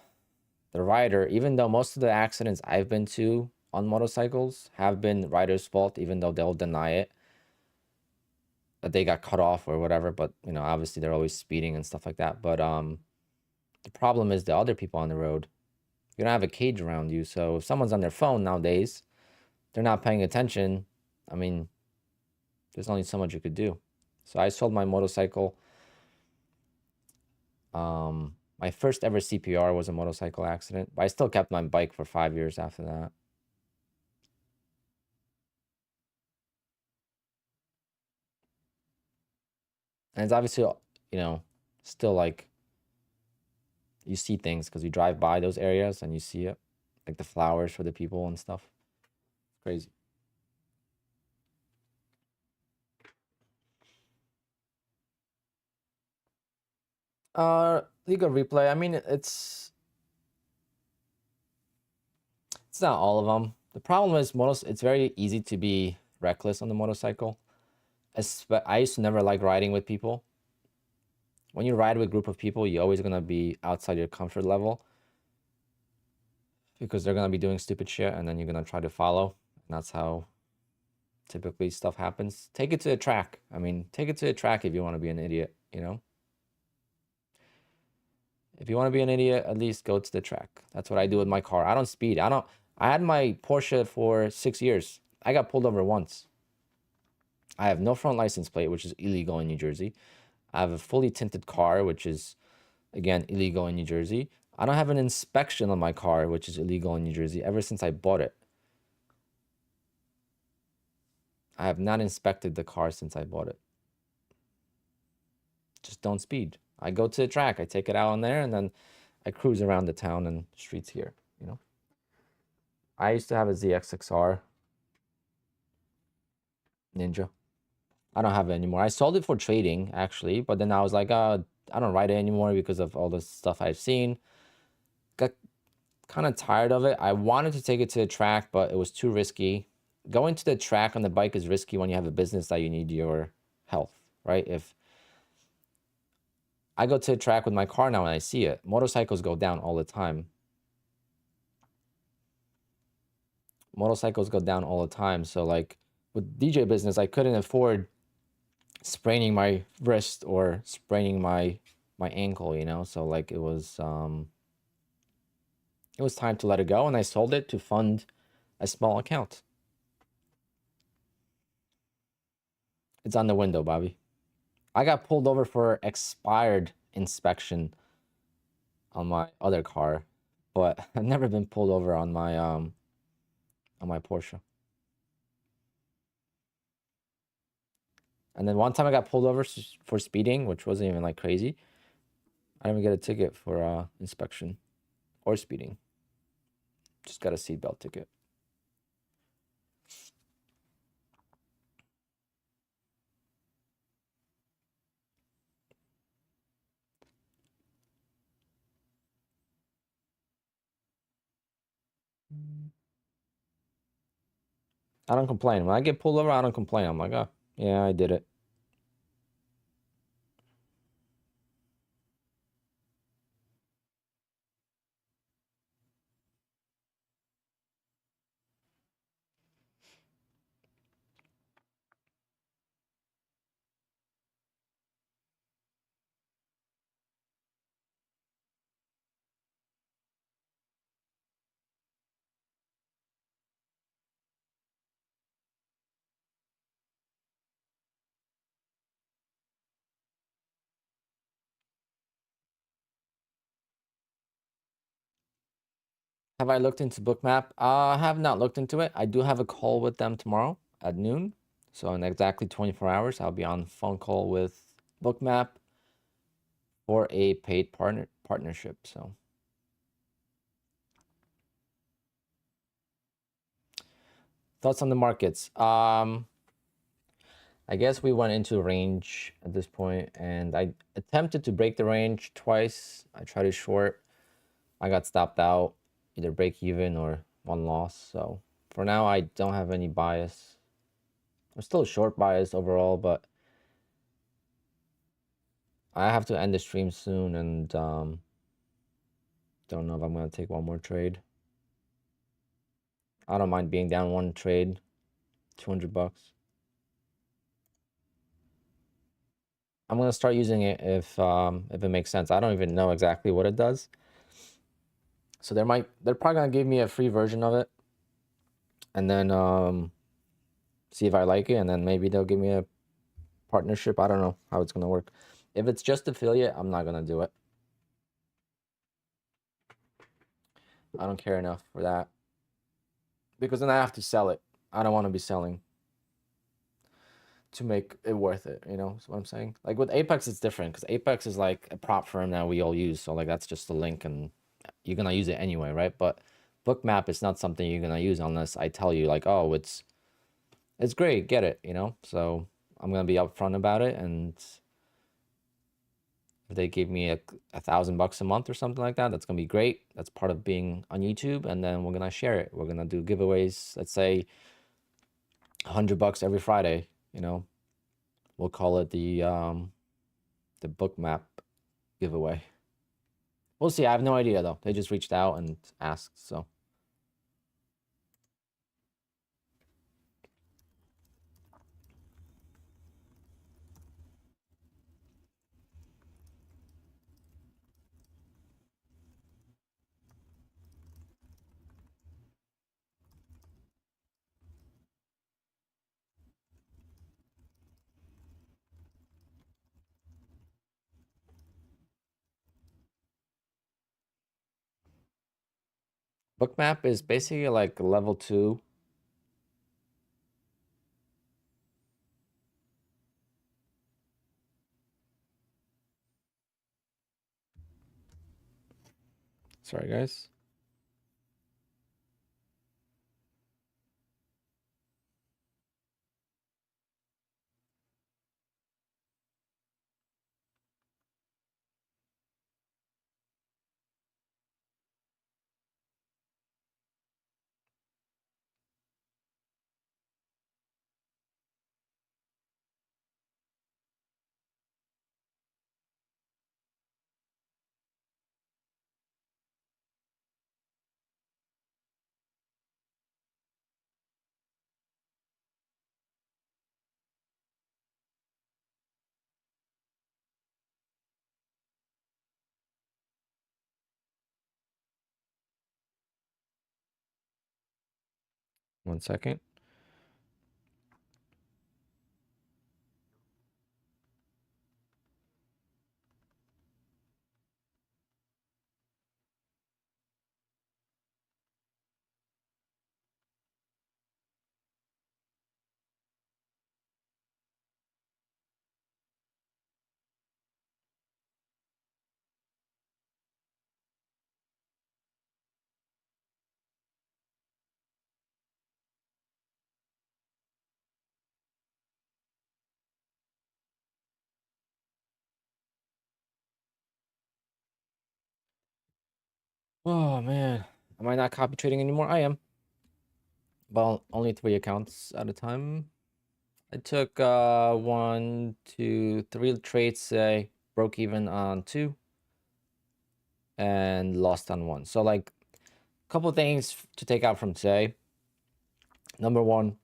the rider, even though most of the accidents I've been to on motorcycles have been riders' fault, even though they'll deny it, that they got cut off or whatever. But, obviously they're always speeding and stuff like that. But the problem is the other people on the road. You don't have a cage around you. So if someone's on their phone nowadays, they're not paying attention. I mean, there's only so much you could do. So I sold my motorcycle. My first ever CPR was a motorcycle accident, but I still kept my bike for 5 years after that. And it's obviously, still like you see things because you drive by those areas and you see it, like the flowers for the people and stuff. Crazy. Legal replay. I mean, it's not all of them. The problem is it's very easy to be reckless on the motorcycle. I used to never like riding with people. When you ride with a group of people, you're always gonna be outside your comfort level because they're gonna be doing stupid shit, and then you're gonna try to follow. And that's how typically stuff happens. Take it to the track. I mean, take it to the track if you want to be an idiot. If you want to be an idiot, at least go to the track. That's what I do with my car. I don't speed. I had my Porsche for 6 years. I got pulled over once. I have no front license plate, which is illegal in New Jersey. I have a fully tinted car, which is, again, illegal in New Jersey. I don't have an inspection on my car, which is illegal in New Jersey, ever since I bought it. I have not inspected the car since I bought it. Just don't speed. I go to the track, I take it out on there, and then I cruise around the town and streets here, I used to have a ZX6R Ninja. I don't have it anymore. I sold it for trading, actually, but then I was like, I don't ride it anymore because of all the stuff I've seen. Got kind of tired of it. I wanted to take it to the track, but it was too risky. Going to the track on the bike is risky when you have a business that you need your health, right? If I go to the track with my car now and I see it, motorcycles go down all the time. Motorcycles go down all the time. So like with DJ business, I couldn't afford spraining my wrist or spraining my ankle, so like it was time to let it go, and I sold it to fund a small account. It's on the window, Bobby. I got pulled over for expired inspection on my other car, but I've never been pulled over on my Porsche. And then one time I got pulled over for speeding, which wasn't even like crazy. I didn't even get a ticket for inspection or speeding. Just got a seatbelt ticket. I don't complain. When I get pulled over, I don't complain. I'm like, oh, yeah, I did it. Have I looked into Bookmap? I have not looked into it. I do have a call with them tomorrow at noon. So in exactly 24 hours, I'll be on phone call with Bookmap for a paid partnership. So thoughts on the markets. I guess we went into a range at this point, and I attempted to break the range twice. I tried to short. I got stopped out, either break even or one loss. So for now, I don't have any bias. I'm still short bias overall, but I have to end the stream soon, and don't know if I'm gonna take one more trade. I don't mind being down one trade, $200. I'm gonna start using it if it makes sense. I don't even know exactly what it does. So they're probably gonna give me a free version of it, and then see if I like it, and then maybe they'll give me a partnership. I don't know how it's gonna work. If it's just affiliate, I'm not gonna do it. I don't care enough for that because then I have to sell it. I don't want to be selling to make it worth it. You know, is what I'm saying. Like with Apex, it's different because Apex is like a prop firm that we all use. So like that's just the link, and you're gonna use it anyway, right? But Bookmap is not something you're gonna use unless I tell you like, oh, it's great, get it. You know, so I'm gonna be upfront about it, and if they give me $1,000 a month or something like that, that's gonna be great. That's part of being on YouTube, and then we're gonna share it. We're gonna do giveaways. Let's say $100 every Friday. You know, we'll call it the Bookmap giveaway. We'll see. I have no idea though. They just reached out and asked. So 'Bookmap is basically like level 2. Sorry, guys. One second. Oh man. Am I not copy trading anymore? I am. Well, only 3 accounts at a time. I took 1, 2, 3 trades today, broke even on 2, and lost on 1. So like a couple things to take out from today. Number 1,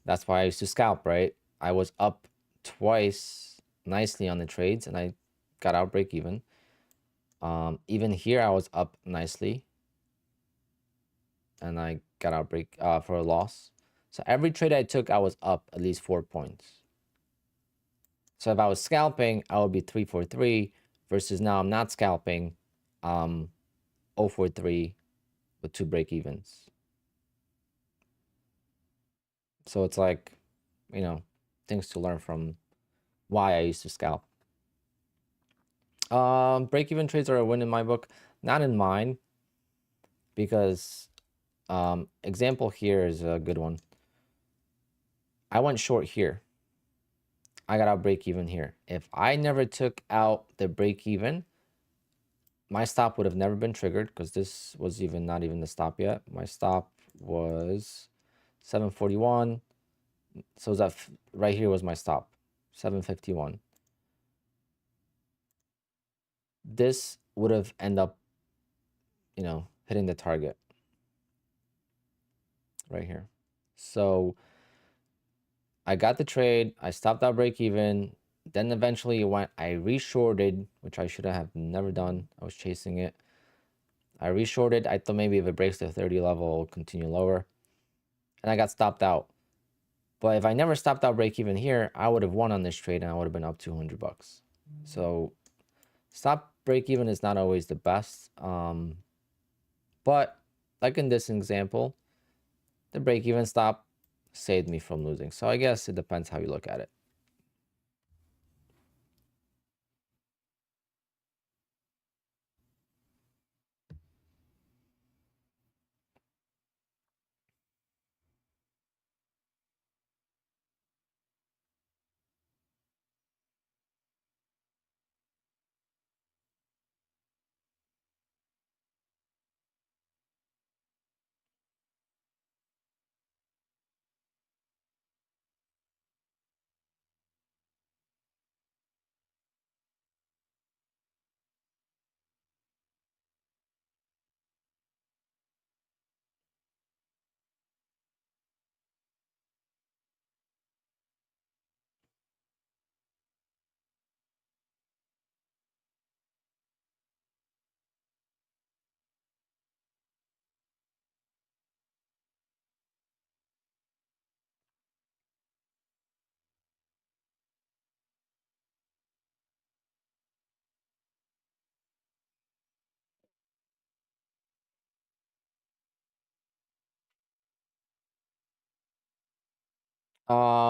that's why I used to scalp, right? I was up twice nicely on the trades and I got out break even. Even here I was up nicely and I got out break for a loss. So every trade I took, I was up at least 4 points. So if I was scalping, I would be 343 versus now I'm not scalping, 043 with 2 break evens. So it's like, you know, things to learn from why I used to scalp. Break even trades are a win in my book, not in mine, because example here is a good one. I went short here. I got out break even here. If I never took out the break even, my stop would have never been triggered because this was even not even the stop yet. My stop was 741. So that right here was my stop, 751. This would have ended up, you know, hitting the target right here. So I got the trade. I stopped out break even. Then eventually it went, I reshorted, which I should have never done. I was chasing it. I reshorted. I thought maybe if it breaks the 30 level, it'll continue lower. And I got stopped out. But if I never stopped out break even here, I would have won on this trade and I would have been up 200 bucks. So stop break even is not always the best. But like in this example, the break even stop saved me from losing. So I guess it depends how you look at it.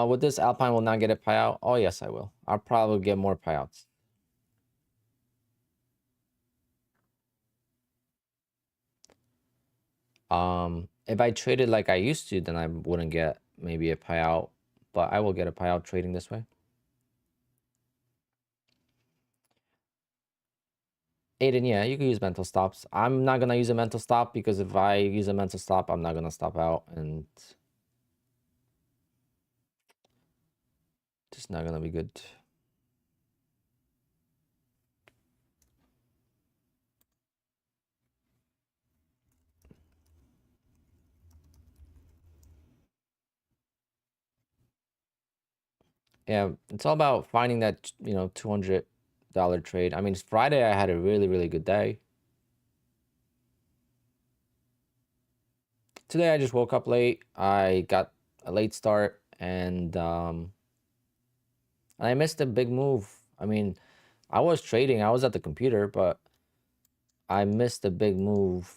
With this, Alpine will not get a payout. Oh, yes, I will. I'll probably get more payouts. If I traded like I used to, then I wouldn't get maybe a payout, but I will get a payout trading this way. Aiden, yeah, you can use mental stops. I'm not gonna use a mental stop because if I use a mental stop, I'm not gonna stop out and just not gonna be good. Yeah, it's all about finding that, you know, $200 trade. I mean, Friday I had a really, really good day. Today I just woke up late. I got a late start and I missed a big move. I mean, I was trading. I was at the computer, but I missed a big move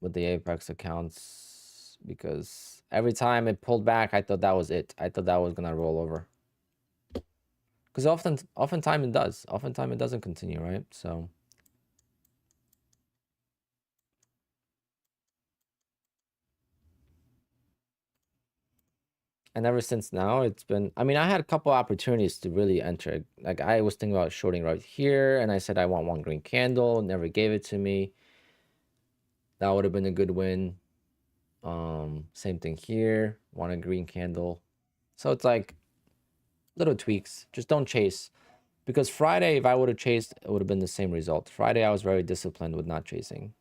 with the Apex accounts because every time it pulled back, I thought that was it. I thought that was gonna roll over. Because oftentimes it does. Oftentimes it doesn't continue, right? So. And ever since now, it's been, I mean, I had a couple opportunities to really enter. Like I was thinking about shorting right here and I said I want one green candle, never gave it to me. That would have been a good win. Same thing here. Want a green candle. So it's like little tweaks. Just don't chase. Because Friday, if I would have chased, it would have been the same result. Friday, I was very disciplined with not chasing.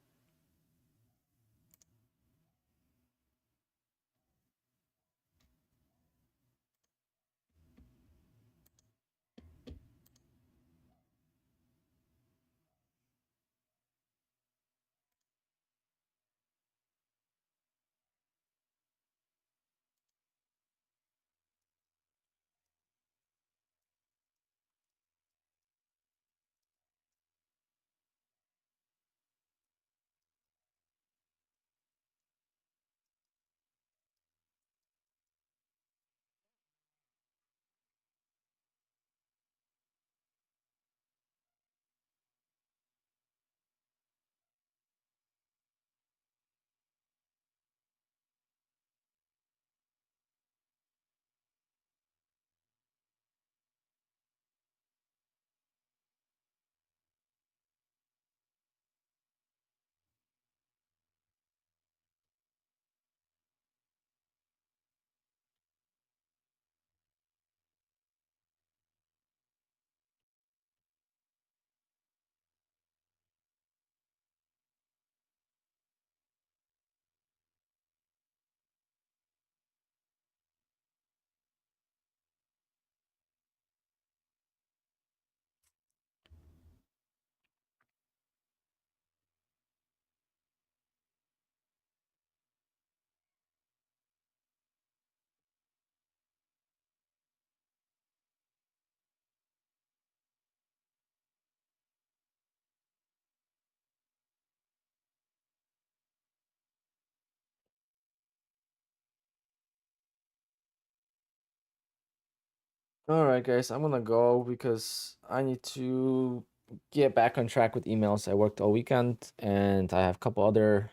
All right, guys, I'm gonna go because I need to get back on track with emails. I worked all weekend and I have a couple other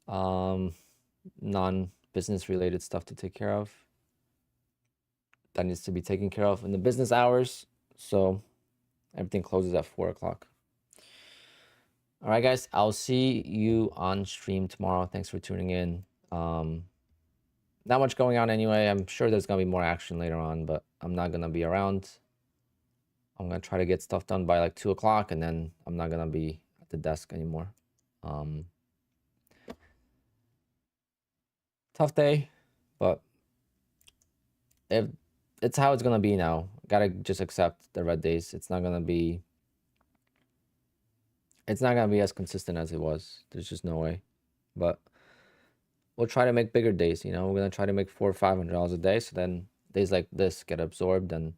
um, non-business related stuff to take care of that needs to be taken care of in the business hours. So everything closes at 4 o'clock. All right, guys, I'll see you on stream tomorrow. Thanks for tuning in. Not much going on anyway. I'm sure there's gonna be more action later on, but I'm not gonna be around. I'm gonna try to get stuff done by like 2 o'clock, and then I'm not gonna be at the desk anymore. Um, Tough day, but if it's how it's gonna be now. Gotta just accept the red days. It's not gonna be. It's not gonna be as consistent as it was. There's just no way. But we'll try to make bigger days. We're gonna try to make $400 or $500 a day. So then days like this get absorbed, and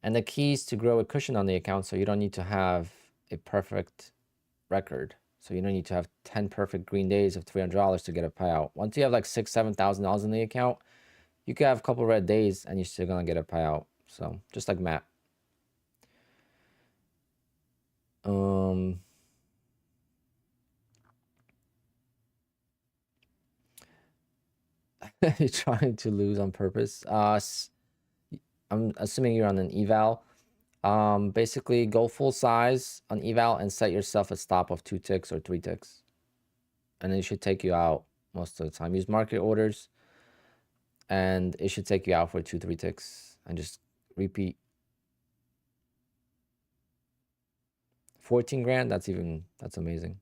the key is to grow a cushion on the account, so you don't need to have a perfect record. So you don't need to have 10 perfect green days of $300 to get a payout. Once you have like $6,000-7,000 in the account, you could have a couple red days and you're still gonna get a payout. So just like Matt. You're trying to lose on purpose. I'm assuming you're on an eval. Basically go full size on eval and set yourself a stop of 2 ticks or 3 ticks. And it should take you out most of the time. Use market orders and it should take you out for 2-3 ticks and just repeat. 14 grand, that's amazing.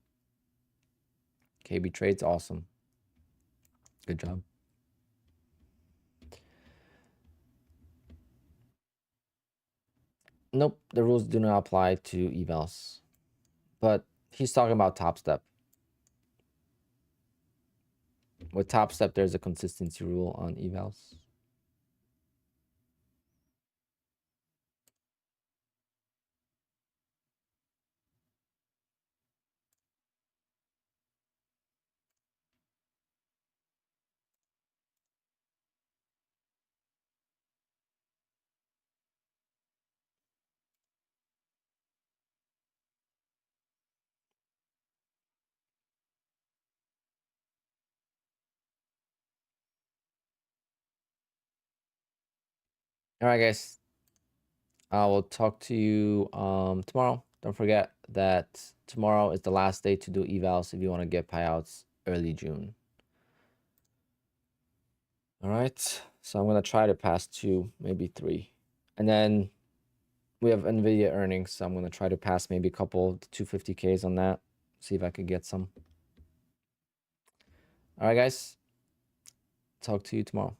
KB trades, awesome. Good job. Nope, the rules do not apply to evals. But he's talking about top step. With top step, there's a consistency rule on evals. All right, guys. I will talk to you tomorrow. Don't forget that tomorrow is the last day to do evals if you want to get payouts early June. All right, so I'm gonna try to pass 2, maybe 3, and then we have NVIDIA earnings, so I'm gonna try to pass maybe a couple 250Ks on that, see if I could get some. All right, guys, talk to you tomorrow.